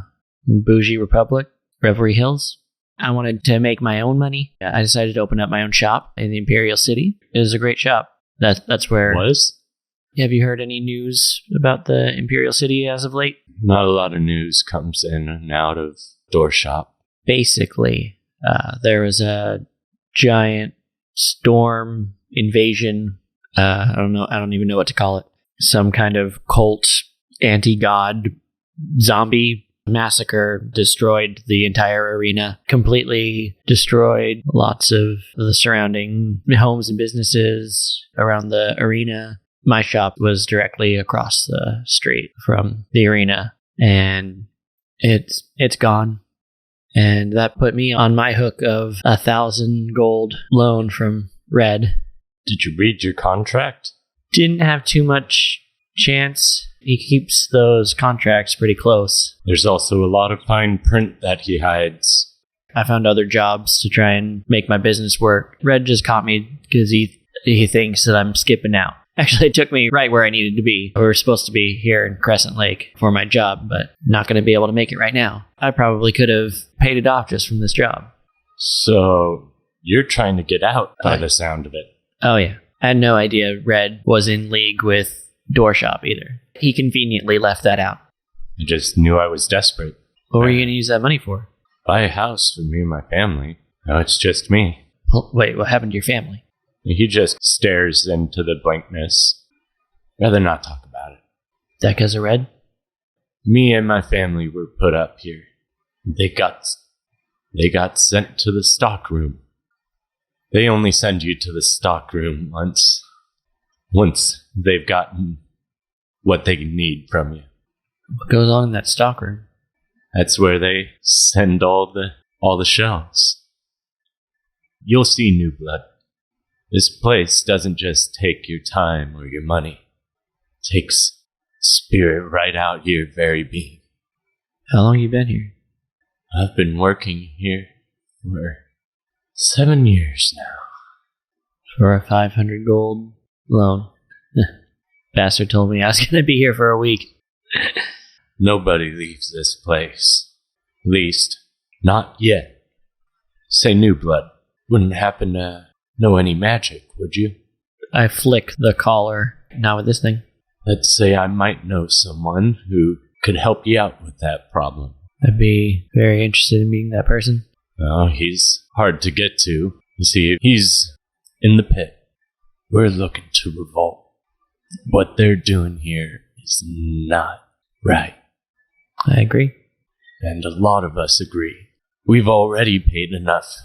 bougie republic, Reverie Hills. I wanted to make my own money. I decided to open up my own shop in the Imperial City. It was a great shop. That's where... Was? Have you heard any news about the Imperial City as of late? Not a lot of news comes in and out of Dorshoppe. Basically, there was a giant storm invasion. I don't know. I don't even know what to call it. Some kind of cult, anti-god, zombie massacre destroyed the entire arena. Completely destroyed lots of the surrounding homes and businesses around the arena. My shop was directly across the street from the arena, and it's gone. And that put me on my hook of 1,000 gold loan from Red. Did you read your contract? Didn't have too much chance. He keeps those contracts pretty close. There's also a lot of fine print that he hides. I found other jobs to try and make my business work. Red just caught me because he thinks that I'm skipping out. Actually, it took me right where I needed to be. We were supposed to be here in Crescent Lake for my job, but not going to be able to make it right now. I probably could have paid it off just from this job. So, you're trying to get out by the sound of it. Oh, yeah. I had no idea Red was in league with Dorshoppe either. He conveniently left that out. I just knew I was desperate. What were you going to use that money for? Buy a house for me and my family. Now it's just me. Well, wait, what happened to your family? He just stares into the blankness. Rather not talk about it. That because of Red? Me and my family were put up here. They got sent to the stockroom. They only send you to the stockroom once they've gotten what they need from you. What goes on in that stockroom? That's where they send all the shells. You'll see, New Blood. This place doesn't just take your time or your money. It takes spirit right out your very being. How long you been here? I've been working here for 7 years now. For a 500 gold loan. Bastard told me I was going to be here for a week. Nobody leaves this place. At least, not yet. Say, New Blood, wouldn't happen to know any magic, would you? I flick the collar. Not with this thing. Let's say I might know someone who could help you out with that problem. I'd be very interested in meeting that person. Oh, he's hard to get to. You see, he's in the pit. We're looking to revolt. What they're doing here is not right. I agree. And a lot of us agree. We've already paid enough.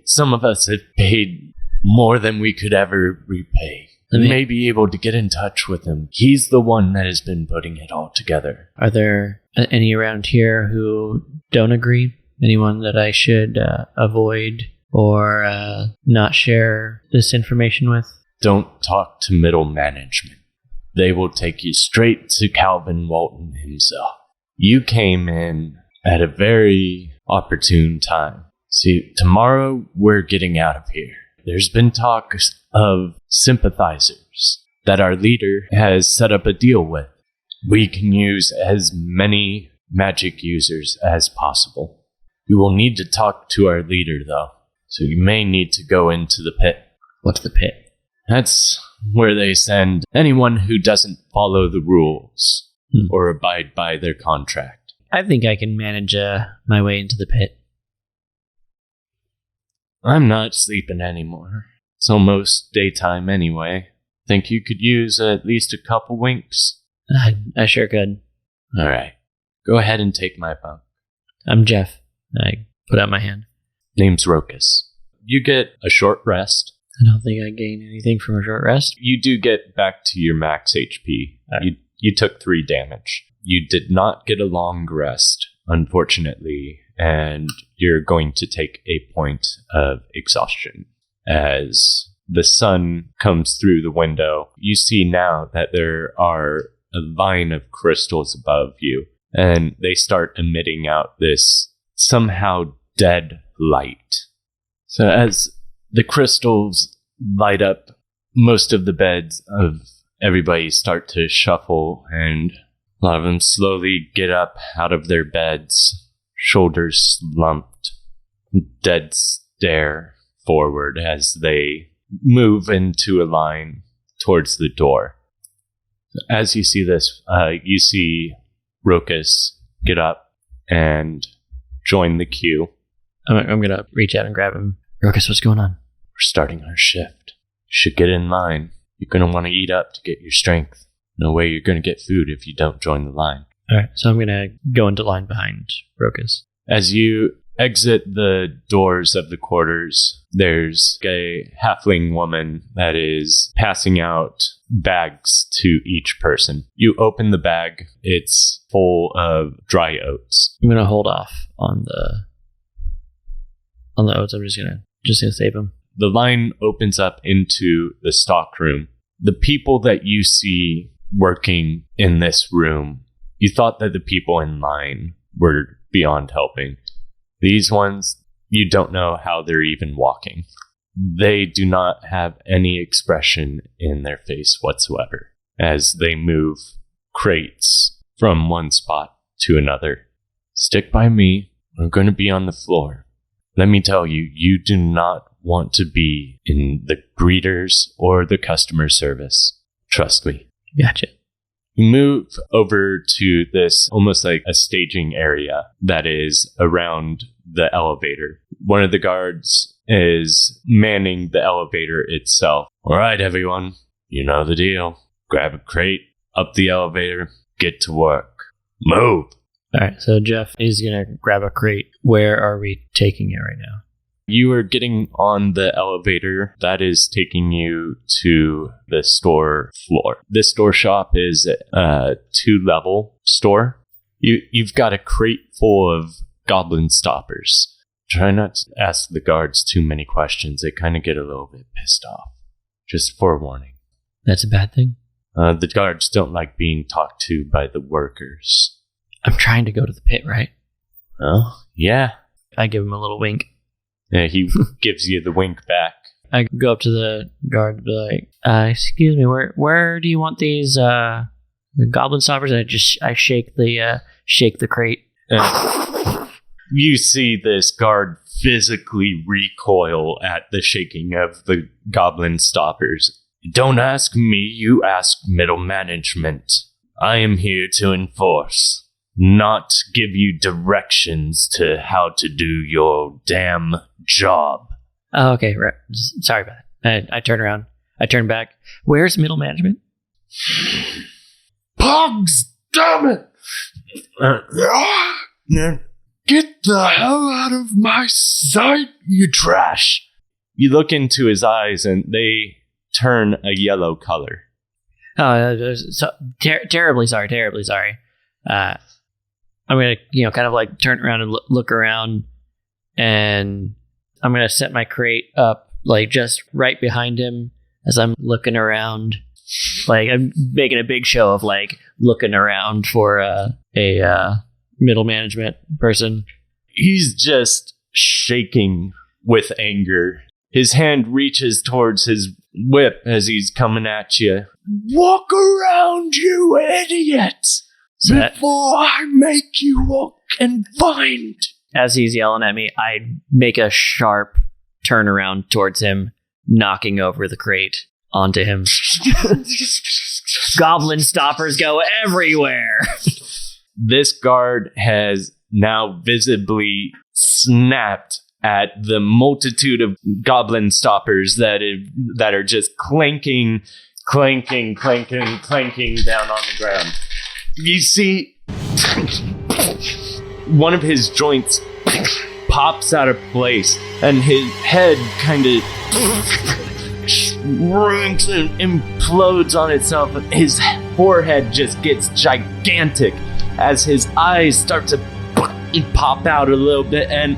Some of us have paid more than we could ever repay. We may be able to get in touch with him. He's the one that has been putting it all together. Are there any around here who don't agree? Anyone that I should avoid or not share this information with? Don't talk to middle management. They will take you straight to Calvin Walton himself. You came in at a very opportune time. See, tomorrow we're getting out of here. There's been talk of sympathizers that our leader has set up a deal with. We can use as many magic users as possible. You will need to talk to our leader, though, so you may need to go into the pit. What's the pit? That's where they send anyone who doesn't follow the rules or abide by their contract. I think I can manage my way into the pit. I'm not sleeping anymore. It's almost daytime anyway. Think you could use at least a couple winks? I sure could. All right. Go ahead and take my bunk. I'm Jeff. I put out my hand. Name's Rokus. You get a short rest. I don't think I gain anything from a short rest. You do get back to your max HP. You took 3 damage. You did not get a long rest, unfortunately, and you're going to take a point of exhaustion. As the sun comes through the window, you see now that there are a line of crystals above you, and they start emitting out this somehow dead light. So as the crystals light up, most of the beds of everybody start to shuffle, and a lot of them slowly get up out of their beds, shoulders slumped, dead stare forward as they move into a line towards the door. As you see this, you see Rokus get up and join the queue. I'm going to reach out and grab him. Rokus, what's going on? We're starting our shift. You should get in line. You're going to want to eat up to get your strength. No way you're going to get food if you don't join the line. All right, so I'm going to go into line behind Rokus. As you exit the doors of the quarters, there's a halfling woman that is passing out bags to each person. You open the bag. It's full of dry oats. I'm going to hold off on the oats. I'm just going to save them. The line opens up into the stock room. The people that you see working in this room, you thought that the people in line were beyond helping. These ones, you don't know how they're even walking. They do not have any expression in their face whatsoever as they move crates from one spot to another. Stick by me. We're going to be on the floor. Let me tell you, you do not want to be in the greeters or the customer service. Trust me. Gotcha. You move over to this almost like a staging area that is around the elevator. One of the guards is manning the elevator itself. All right, everyone. You know the deal. Grab a crate, up the elevator, get to work. Move. All right, so Jeff is going to grab a crate. Where are we taking it right now? You are getting on the elevator that is taking you to the store floor. This Dorshoppe is a 2-level store. You've got a crate full of goblin stoppers. Try not to ask the guards too many questions. They kind of get a little bit pissed off. Just forewarning. That's a bad thing? The guards don't like being talked to by the workers. I'm trying to go to the pit, right? Oh, yeah. I give him a little wink. Yeah, he gives you the wink back. I go up to the guard and be like, excuse me, where do you want these goblin stoppers? And I shake the crate. You see this guard physically recoil at the shaking of the goblin stoppers. Don't ask me, you ask middle management. I am here to enforce, not give you directions to how to do your damn job. Oh, okay, right. Sorry about that. I turn around. I turn back. Where's middle management? Pugs! Damn it! Get the hell out of my sight, you trash! You look into his eyes and they turn a yellow color. Oh, terribly sorry. I'm gonna, kind of like turn around and look around, and I'm gonna set my crate up like just right behind him as I'm looking around. Like I'm making a big show of like looking around for a middle management person. He's just shaking with anger. His hand reaches towards his whip as he's coming at you. Walk around, you idiot! That- Before I make you walk and find. As he's yelling at me, I make a sharp turnaround towards him, knocking over the crate onto him. Goblin stoppers go everywhere. This guard has now visibly snapped at the multitude of goblin stoppers that are just clanking down on the ground. You see, one of his joints pops out of place, and his head kind of shrinks and implodes on itself. His forehead just gets gigantic as his eyes start to pop out a little bit, and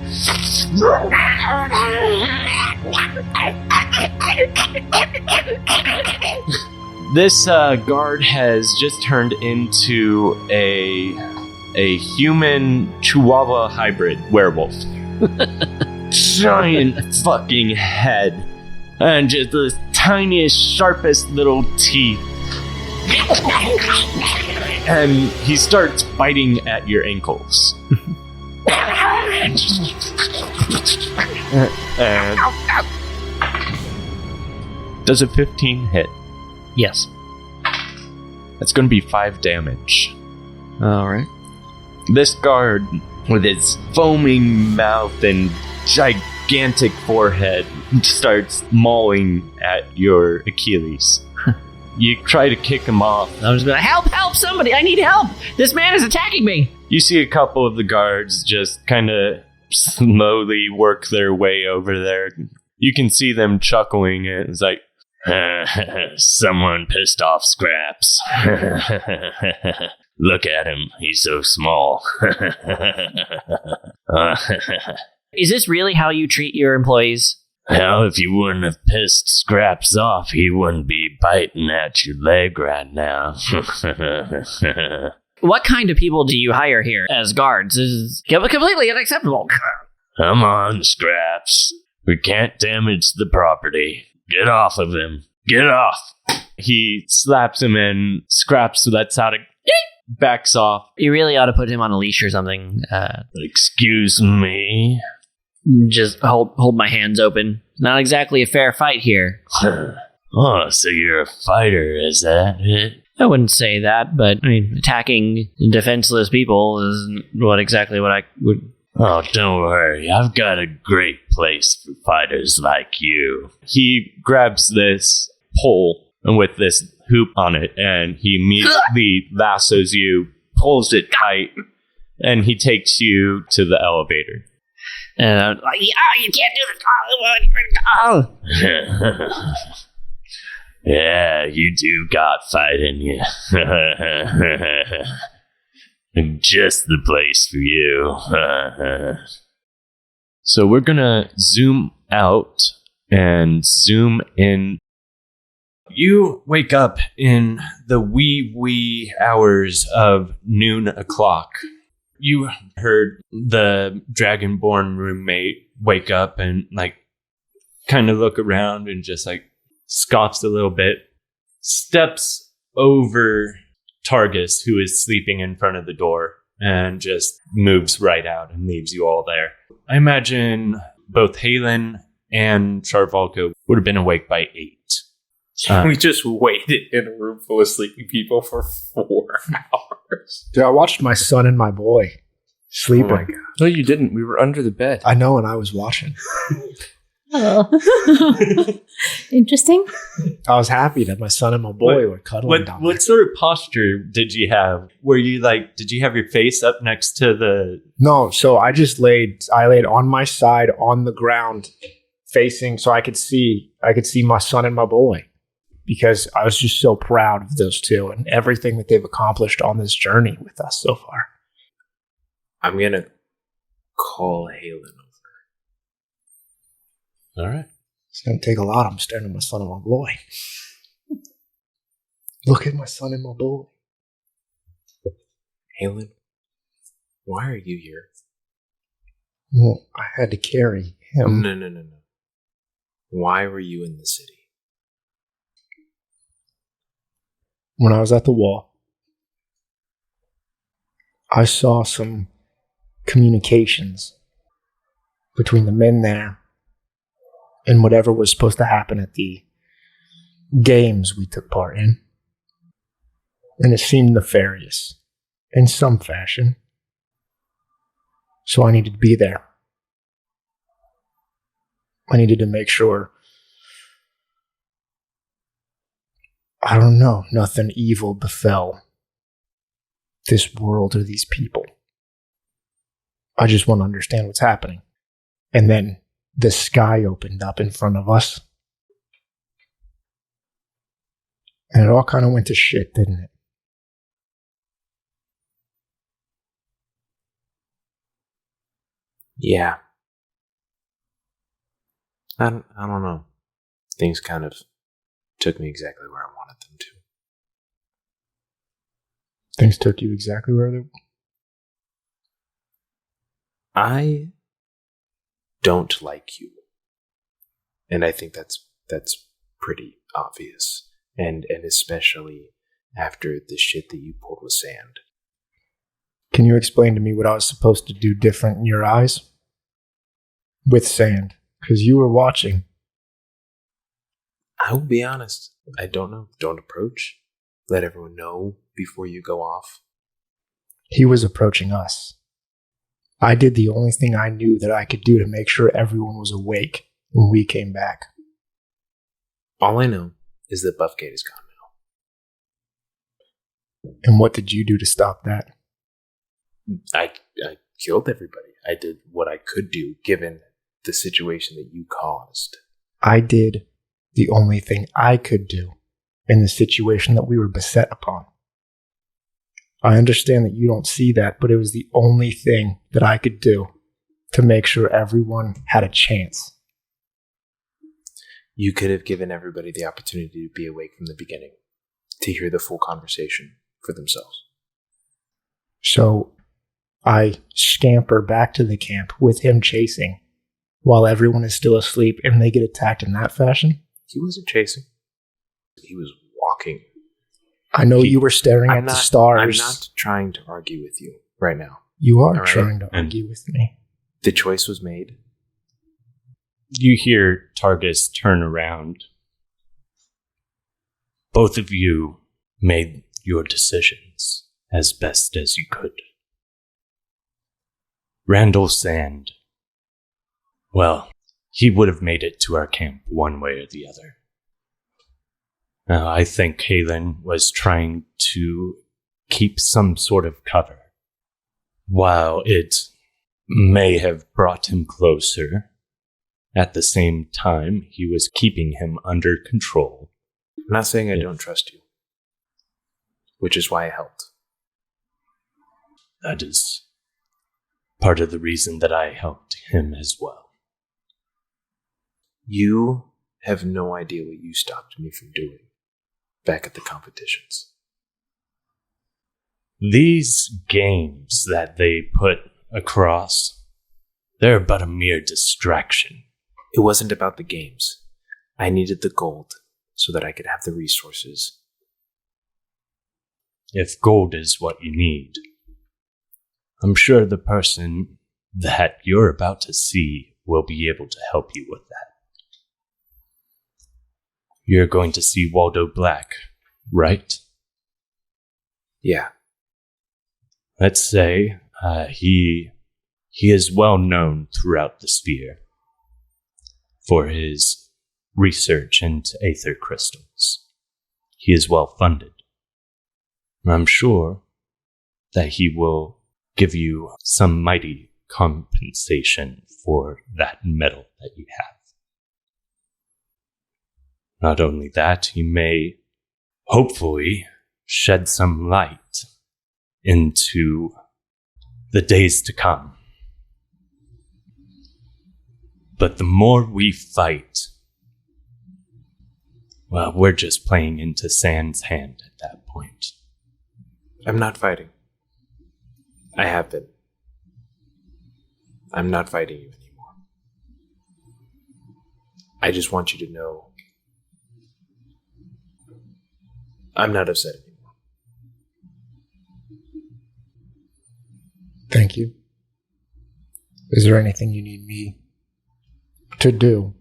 this guard has just turned into a human Chihuahua hybrid werewolf. Giant fucking head and just the tiniest, sharpest little teeth. And he starts biting at your ankles. And does a 15 hit? Yes. That's going to be 5 damage. All right. This guard, with its foaming mouth and gigantic forehead, starts mauling at your Achilles. You try to kick him off. I'm just like, help, somebody, I need help. This man is attacking me. You see a couple of the guards just kind of slowly work their way over there. You can see them chuckling. It's like, someone pissed off Scraps. Look at him. He's so small. Is this really how you treat your employees? Hell, if you wouldn't have pissed Scraps off, he wouldn't be biting at your leg right now. What kind of people do you hire here as guards? This is completely unacceptable. Come on, Scraps. We can't damage the property. Get off of him. Get off. He slaps him and Scraps lets out a backs off. You really ought to put him on a leash or something. Excuse me? Just hold my hands open. Not exactly a fair fight here. Oh, so you're a fighter, is that it? I wouldn't say that, but I mean, attacking defenseless people isn't exactly what I would. Oh, don't worry. I've got a great place for fighters like you. He grabs this pole with this hoop on it, and he immediately lassos you, pulls it tight, and he takes you to the elevator. And I'm like, you can't do this. Yeah, you do got fight in you. Just the place for you. So we're gonna zoom out and zoom in. You wake up in the wee hours of noon o'clock. You heard the Dragonborn roommate wake up and kind of look around and just scoffs a little bit, steps over Targus, who is sleeping in front of the door, and just moves right out and leaves you all there. I imagine both Halen and Charvalko would have been awake by 8. We just waited in a room full of sleeping people for 4 hours. Dude, I watched my son and my boy sleeping. Oh my God. No, you didn't. We were under the bed. I know, and I was watching. Oh. Interesting. I was happy that my son and my boy were cuddling down What sort of posture did you have? Were you did you have your face up next to the... No, so I laid on my side on the ground facing so I could see my son and my boy, because I was just so proud of those two and everything that they've accomplished on this journey with us so far. I'm going to call Halen over. All right. It's going to take a lot. I'm staring at my son and my boy. Look at my son and my boy. Halen, why are you here? Well, I had to carry him. No. Why were you in the city? when I was at the wall, I saw some communications between the men there and whatever was supposed to happen at the games we took part in. And it seemed nefarious in some fashion. So I needed to be there. I needed to make sure, I don't know, nothing evil befell this world or these people. I just want to understand what's happening. And then the sky opened up in front of us. And it all kind of went to shit, didn't it? Yeah. I don't know. Things kind of took me exactly where I wanted them to. Things took you exactly where they were? I don't like you. And I think that's pretty obvious. And especially after the shit that you pulled with Sand. Can you explain to me what I was supposed to do different in your eyes? With Sand. Because you were watching. I will be honest. I don't know. Don't approach. Let everyone know before you go off. He was approaching us. I did the only thing I knew that I could do to make sure everyone was awake when we came back. All I know is that Buffgate is gone now. And what did you do to stop that? I killed everybody. I did what I could do given the situation that you caused. I did the only thing I could do in the situation that we were beset upon. I understand that you don't see that, but it was the only thing that I could do to make sure everyone had a chance. You could have given everybody the opportunity to be awake from the beginning, to hear the full conversation for themselves. So I scamper back to the camp with him chasing while everyone is still asleep and they get attacked in that fashion? He wasn't chasing. He was walking. I know you were staring at the stars. I'm not trying to argue with you right now. You are right? trying to argue with me. The choice was made. You hear Targus turn around. Both of you made your decisions as best as you could. Randall Sand, well, he would have made it to our camp one way or the other. I think Halen was trying to keep some sort of cover. While it may have brought him closer, at the same time, he was keeping him under control. I'm not saying I don't trust you, which is why I helped. That is part of the reason that I helped him as well. You have no idea what you stopped me from doing back at the competitions. These games that they put across, they're but a mere distraction. It wasn't about the games. I needed the gold so that I could have the resources. If gold is what you need, I'm sure the person that you're about to see will be able to help you with that. You're going to see Waldo Black, right? Yeah. Let's say he is well known throughout the sphere for his research into aether crystals. He is well funded. I'm sure that he will give you some mighty compensation for that metal that you have. Not only that, he may hopefully shed some light into the days to come. But the more we fight, well, we're just playing into Sand's hand at that point. I'm not fighting. I have been. I'm not fighting you anymore. I just want you to know I'm not upset anymore. Thank you. Is there anything you need me to do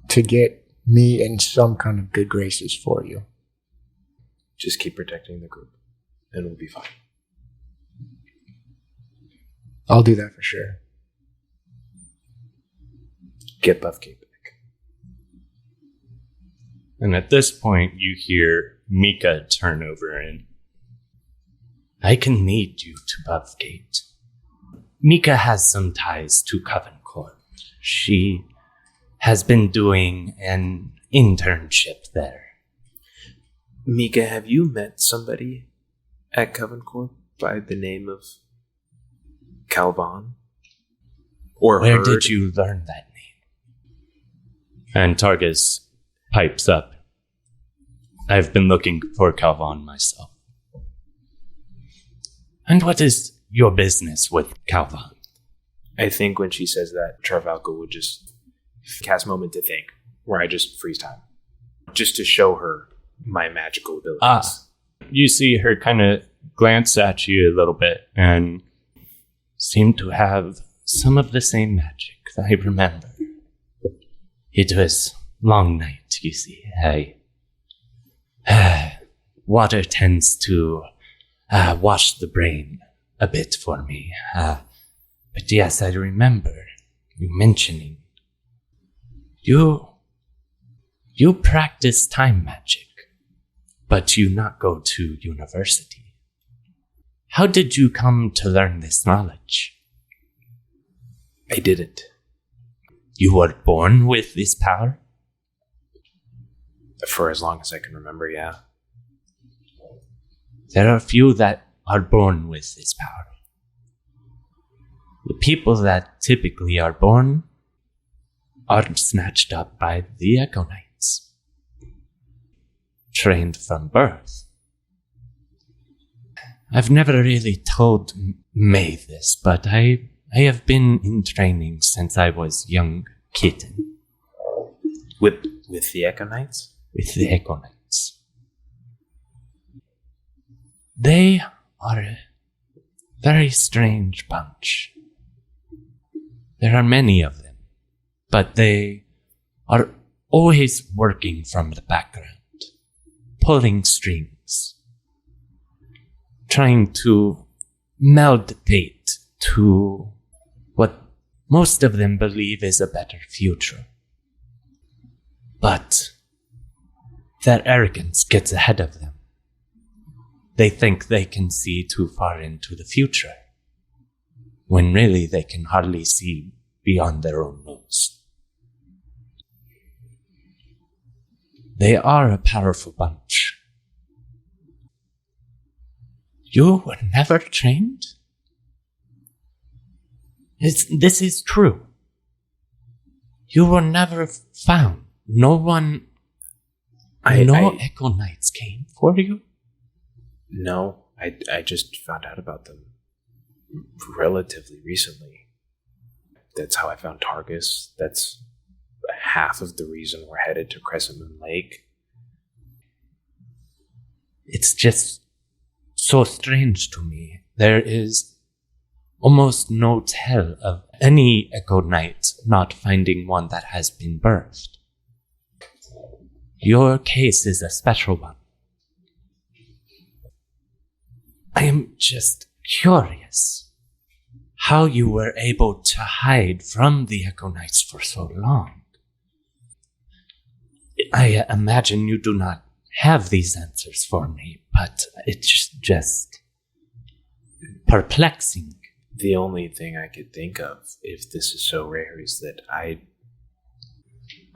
to get me in some kind of good graces for you? Just keep protecting the group, and we'll be fine. I'll do that for sure. Get Buffgate back. And at this point, you hear Mika turn over and, I can lead you to Buffgate. Mika has some ties to Coven Corp. She has been doing an internship there. Mika, have you met somebody at Coven Corp by the name of Calvon? Or Where heard? did you learn that name? And Targus pipes up. I've been looking for Calvon myself. And what is your business with Calvon? I think when she says that, Charvalko would just cast Moment to Think, where I just freeze time. Just to show her my magical abilities. You see her kind of glance at you a little bit and seem to have some of the same magic that I remember. It was long night, you see. Water tends to wash the brain a bit for me. But yes, I remember you mentioning you practice time magic, but you not go to university. How did you come to learn this knowledge? I didn't. You were born with this power? For as long as I can remember, yeah. There are few that are born with this power. The people that typically are born are snatched up by the Echo Knights, trained from birth. I've never really told May this, but I have been in training since I was young kitten. With the Echo Knights? With the Echo Knights. They are a very strange bunch. There are many of them, but they are always working from the background, pulling strings, trying to meld fate to what most of them believe is a better future. But their arrogance gets ahead of them. They think they can see too far into the future, when really they can hardly see beyond their own nose. They are a powerful bunch. You were never trained? This is true. You were never found. No one... No Echo Knights came for you? No, I just found out about them relatively recently. That's how I found Targus. That's half of the reason we're headed to Crescent Lake. It's just so strange to me. There is almost no tell of any Echo Knight not finding one that has been birthed. Your case is a special one. I am just curious how you were able to hide from the Echo Knights for so long. I imagine you do not have these answers for me, but it's just perplexing. The only thing I could think of, if this is so rare, is that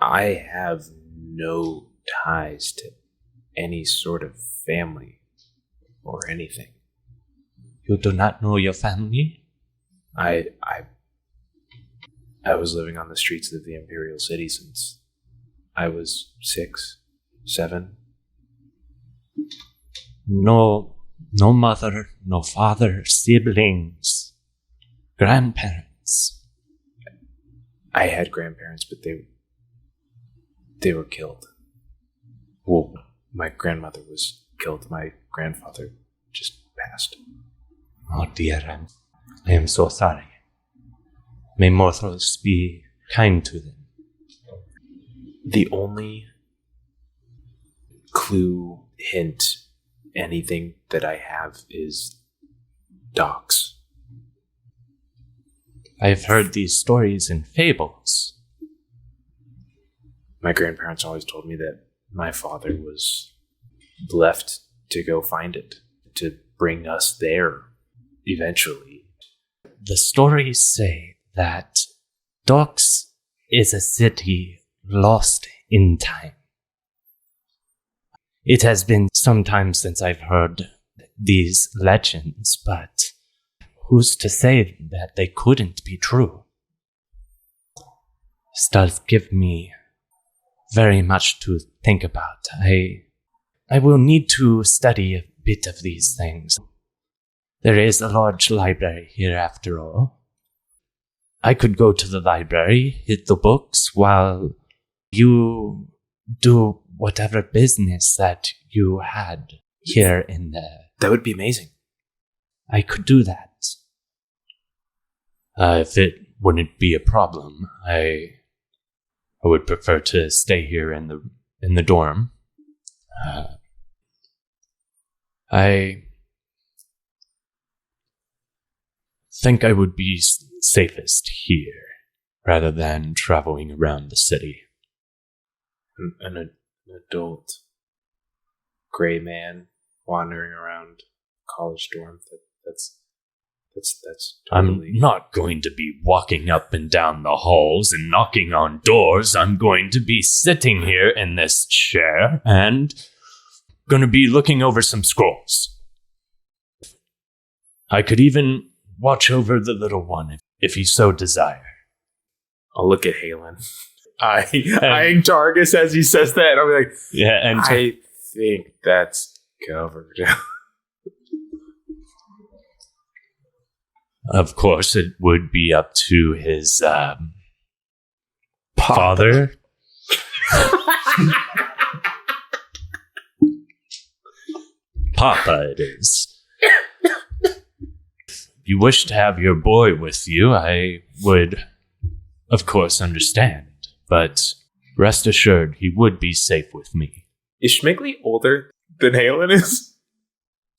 I have no ties to any sort of family or anything. You do not know your family? I was living on the streets of the Imperial City since I was 6, 7. No mother, no father, siblings, grandparents. I had grandparents, but they were killed. Well, my grandmother was killed. My grandfather just passed. Oh dear, I am so sorry. May mortals be kind to them. The only clue, hint, anything that I have is dogs. I've heard these stories and fables. My grandparents always told me that my father was left to go find it, to bring us there eventually. The stories say that Docks is a city lost in time. It has been some time since I've heard these legends, but who's to say that they couldn't be true? This does give me very much to think about. I will need to study a bit of these things. There is a large library here after all. I could go to the library, hit the books, while you do whatever business that you had here in there. That would be amazing. I could do that. If it wouldn't be a problem, I would prefer to stay here in the dorm. I think I would be safest here rather than traveling around the city. An adult gray man wandering around college dorm. That's totally... I'm not going to be walking up and down the halls and knocking on doors. I'm going to be sitting here in this chair and going to be looking over some scrolls. I could even watch over the little one if you so desire. I'll look at Halen. Eyeing Targus as he says that. I'll be like, yeah, and I think that's covered. Of course, it would be up to his father. Papa, it is. If you wish to have your boy with you, I would, of course, understand. But rest assured, he would be safe with me. Is Schmigley older than Halen is?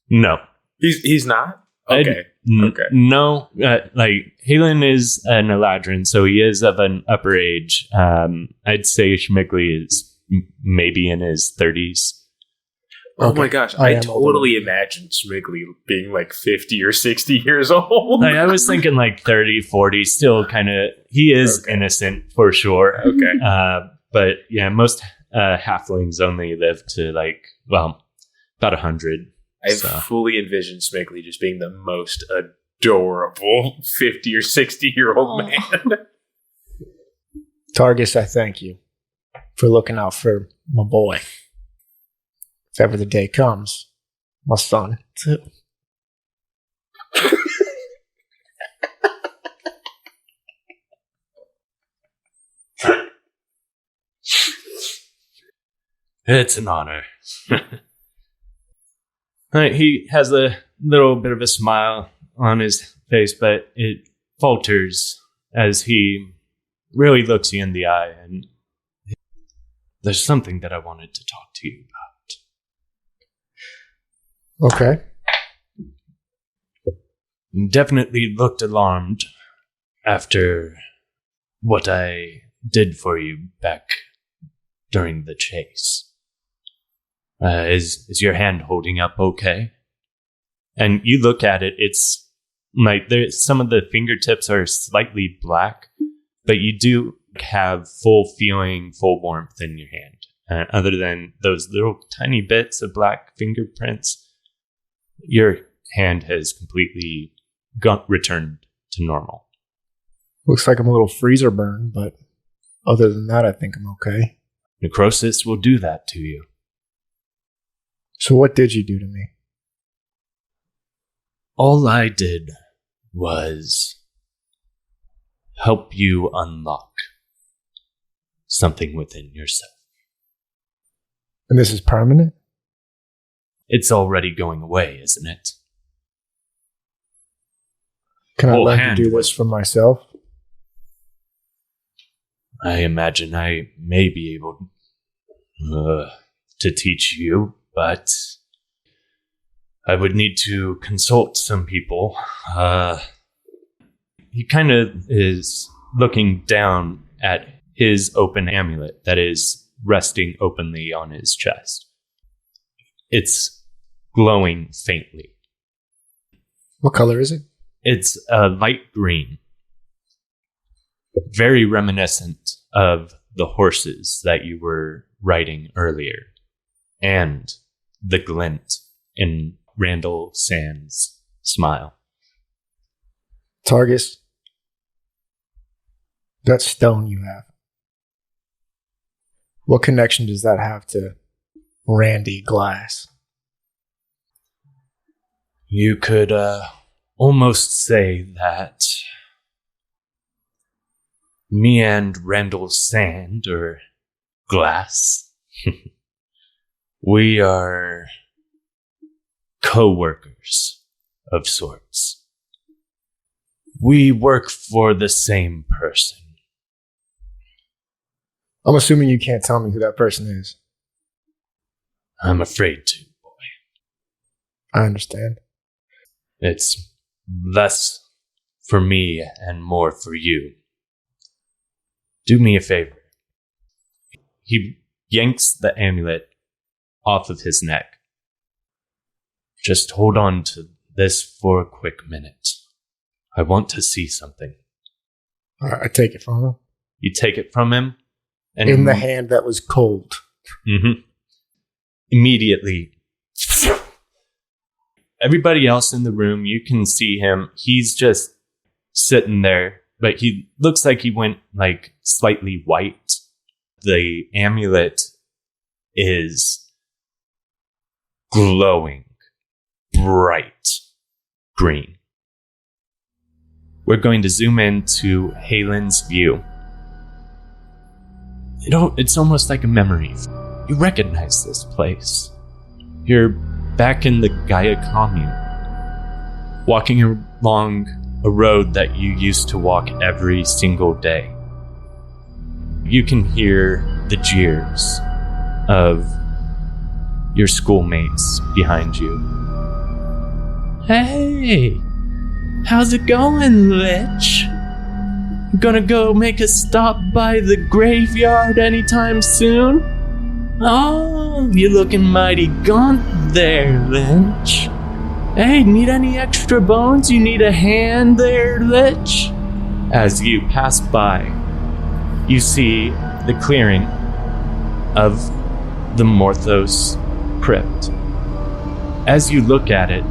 No. He's not? Okay. Okay. No, Halen is an Eladrin, so he is of an upper age. I'd say Schmigley is maybe in his 30s. Oh my gosh, I totally imagined Schmigley being like 50 or 60 years old. I was thinking like 30, 40, still kind of, he is innocent for sure. Okay. But yeah, most halflings only live to about 100. I fully envisioned Schmigley just being the most adorable 50 or 60-year-old man. Targus, I thank you for looking out for my boy. If ever the day comes, my son too. It's an honor. He has a little bit of a smile on his face, but it falters as he really looks you in the eye, and there's something that I wanted to talk to you about. Okay. You definitely looked alarmed after what I did for you back during the chase. Is your hand holding up okay? And you look at it, it's like some of the fingertips are slightly black, but you do have full feeling, full warmth in your hand. Other than those little tiny bits of black fingerprints, your hand has completely returned to normal. Looks like I'm a little freezer burn, but other than that, I think I'm okay. Necrosis will do that to you. So what did you do to me? All I did was help you unlock something within yourself. And this is permanent? It's already going away, isn't it? Can I We'll learn to handle do this for myself? I imagine I may be able to teach you, but I would need to consult some people. He kind of is looking down at his open amulet that is resting openly on his chest. It's glowing faintly. What color is it? It's a light green, very reminiscent of the horses that you were riding earlier, and the glint in Randall Sand's smile. Targus, that stone you have, what connection does that have to Randy Glass? You could almost say that me and Randall Sand, or Glass, we are co-workers of sorts. We work for the same person. I'm assuming you can't tell me who that person is. I'm afraid to, boy. I understand. It's less for me and more for you. Do me a favor. He yanks the amulet off of his neck. Just hold on to this for a quick minute. I want to see something. All right, I take it from him. You take it from him, and In the hand that was cold. Mm-hmm. Immediately, everybody else in the room, you can see him. He's just sitting there, but he looks like he went like slightly white. The amulet is glowing bright green. We're going to zoom into Halen's view. It's almost like a memory. You recognize this place. You're back in the Gaia commune, walking along a road that you used to walk every single day. You can hear the jeers of your schoolmates behind you. Hey, how's it going, Lich? Gonna go make a stop by the graveyard anytime soon? Oh, you're looking mighty gaunt there, Lich. Hey, need any extra bones? You need a hand there, Lich? As you pass by, you see the clearing of the Morthos crypt. As you look at it,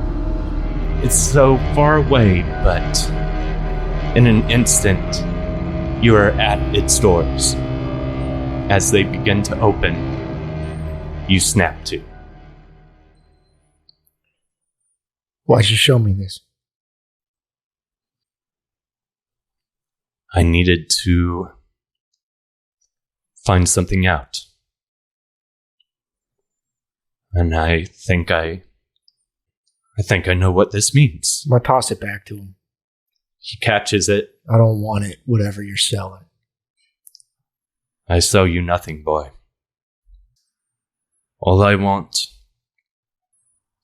it's so far away, but in an instant, you are at its doors. As they begin to open, you snap to. Why'd you show me this? I needed to find something out. And I think I know what this means. I'm gonna toss it back to him. He catches it. I don't want it, whatever you're selling. I sell you nothing, boy. All I want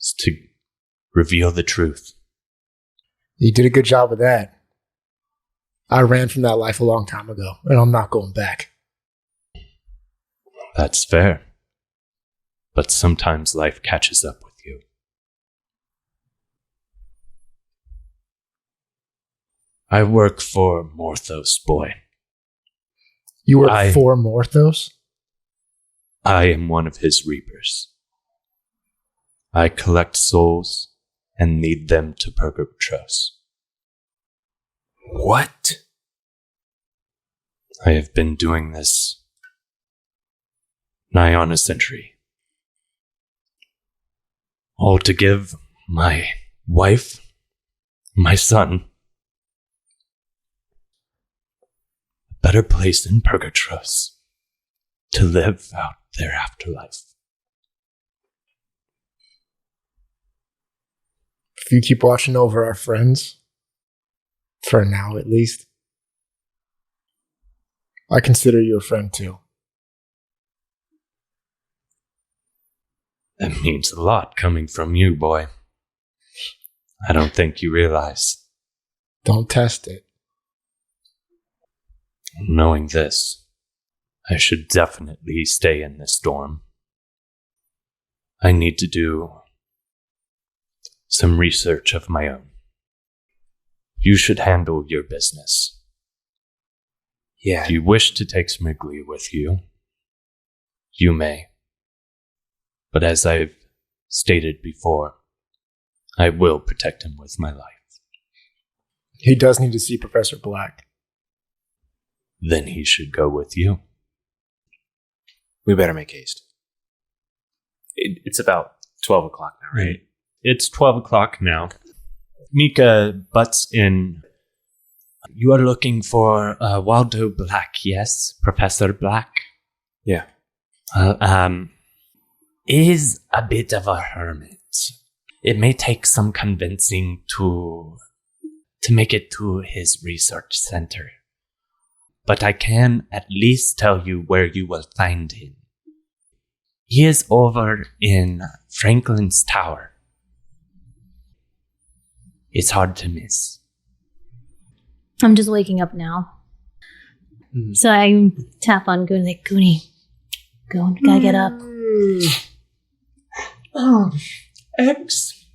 is to reveal the truth. You did a good job with that. I ran from that life a long time ago, and I'm not going back. That's fair. But sometimes life catches up with you. I work for Morthos, boy. You work for Morthos? I am one of his reapers. I collect souls and lead them to Purgatros. What? I have been doing this nigh on a century. All to give my wife, my son, a better place in Purgatros to live out their afterlife. If you keep watching over our friends, For now, at least. I consider you a friend, too. That means a lot coming from you, boy. I don't think you realize. Don't test it. Knowing this, I should definitely stay in this dorm. I need to do some research of my own. You should handle your business. Yeah. If you wish to take Smiggly with you, you may. But as I've stated before, I will protect him with my life. He does need to see Professor Black. Then he should go with you. We better make haste. It's about 12 o'clock now, right? It's 12 o'clock now. Mika butts in. You are looking for Waldo Black, yes? Professor Black? Yeah. Is a bit of a hermit. It may take some convincing to make it to his research center. But I can at least tell you where you will find him. He is over in Franklin's Tower. It's hard to miss. I'm just waking up now. So I tap on Goonie, like, Goonie, go, gotta get up. Oh, eggs,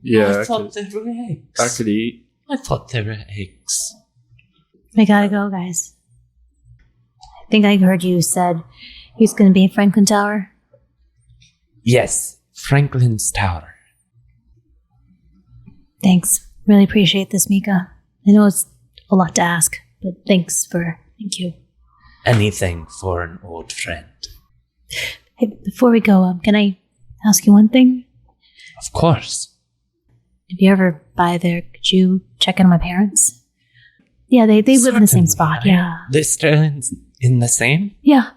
Yeah, I thought they were eggs. I could eat. I thought they were eggs. I gotta go, guys. I think I heard you said he's gonna be in Franklin Tower. Yes, Franklin's Tower. Thanks. Really appreciate this, Mika. I know it's a lot to ask, but thank you. Anything for an old friend. Hey, before we go, can I ask you one thing? Of course. If you ever by there, could you check in on my parents? Yeah, they live in the same spot. Yeah. They're still in the same? Yeah.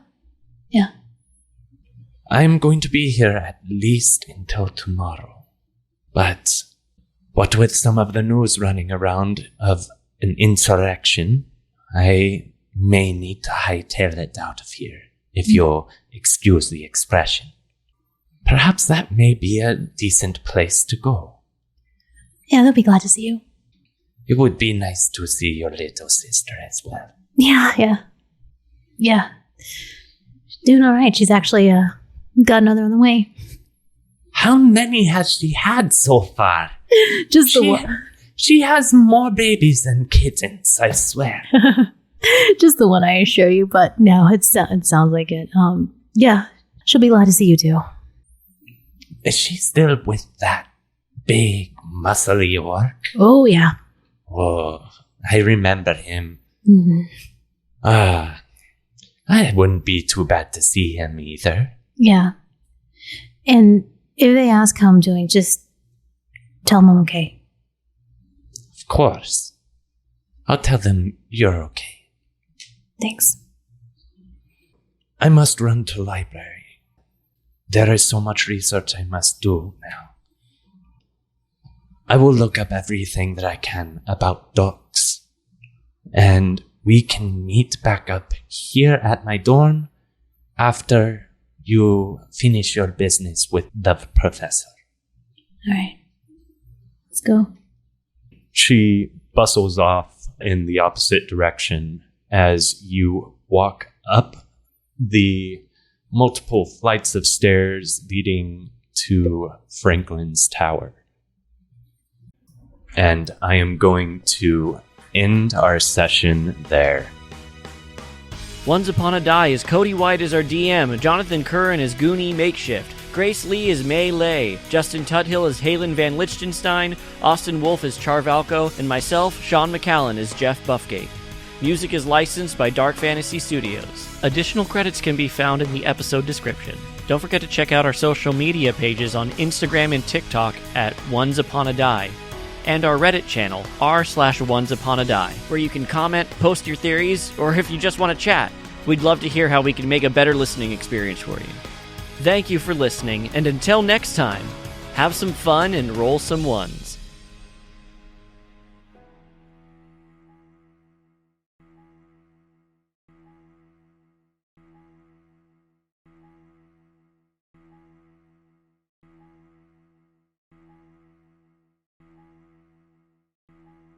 I'm going to be here at least until tomorrow. But what with some of the news running around of an insurrection, I may need to hightail it out of here, if you'll excuse the expression. Perhaps that may be a decent place to go. Yeah, they'll be glad to see you. It would be nice to see your little sister as well. Yeah. She's doing all right. She's actually got another on the way. How many has she had so far? Just the one. She has more babies than kittens, I swear. Just the one, I assure you. But no, it sounds like it. Yeah, she'll be glad to see you too. Is she still with that big, muscly orc? Oh, yeah. Oh, I remember him. Mm-hmm. It wouldn't be too bad to see him either. Yeah. And if they ask how I'm doing, just tell them I'm okay. Of course. I'll tell them you're okay. Thanks. I must run to library. There is so much research I must do now. I will look up everything that I can about ducks. And we can meet back up here at my dorm after you finish your business with the professor. All right. Let's go. She bustles off in the opposite direction as you walk up the multiple flights of stairs leading to Franklin's Tower. And I am going to end our session there. Once Upon a Die is Cody White as our DM, Jonathan Curran as Goonie Makeshift, Grace Lee as May Lay, Justin Tuthill as Halen Van Lichtenstein, Austin Wolf as Charvalko, and myself, Sean McCallan, as Jeff Buffgate. Music is licensed by Dark Fantasy Studios. Additional credits can be found in the episode description. Don't forget to check out our social media pages on Instagram and TikTok at Once Upon a Die, and our Reddit channel, r/OnesUponADie, where you can comment, post your theories, or if you just want to chat. We'd love to hear how we can make a better listening experience for you. Thank you for listening, and until next time, Have some fun and roll some ones.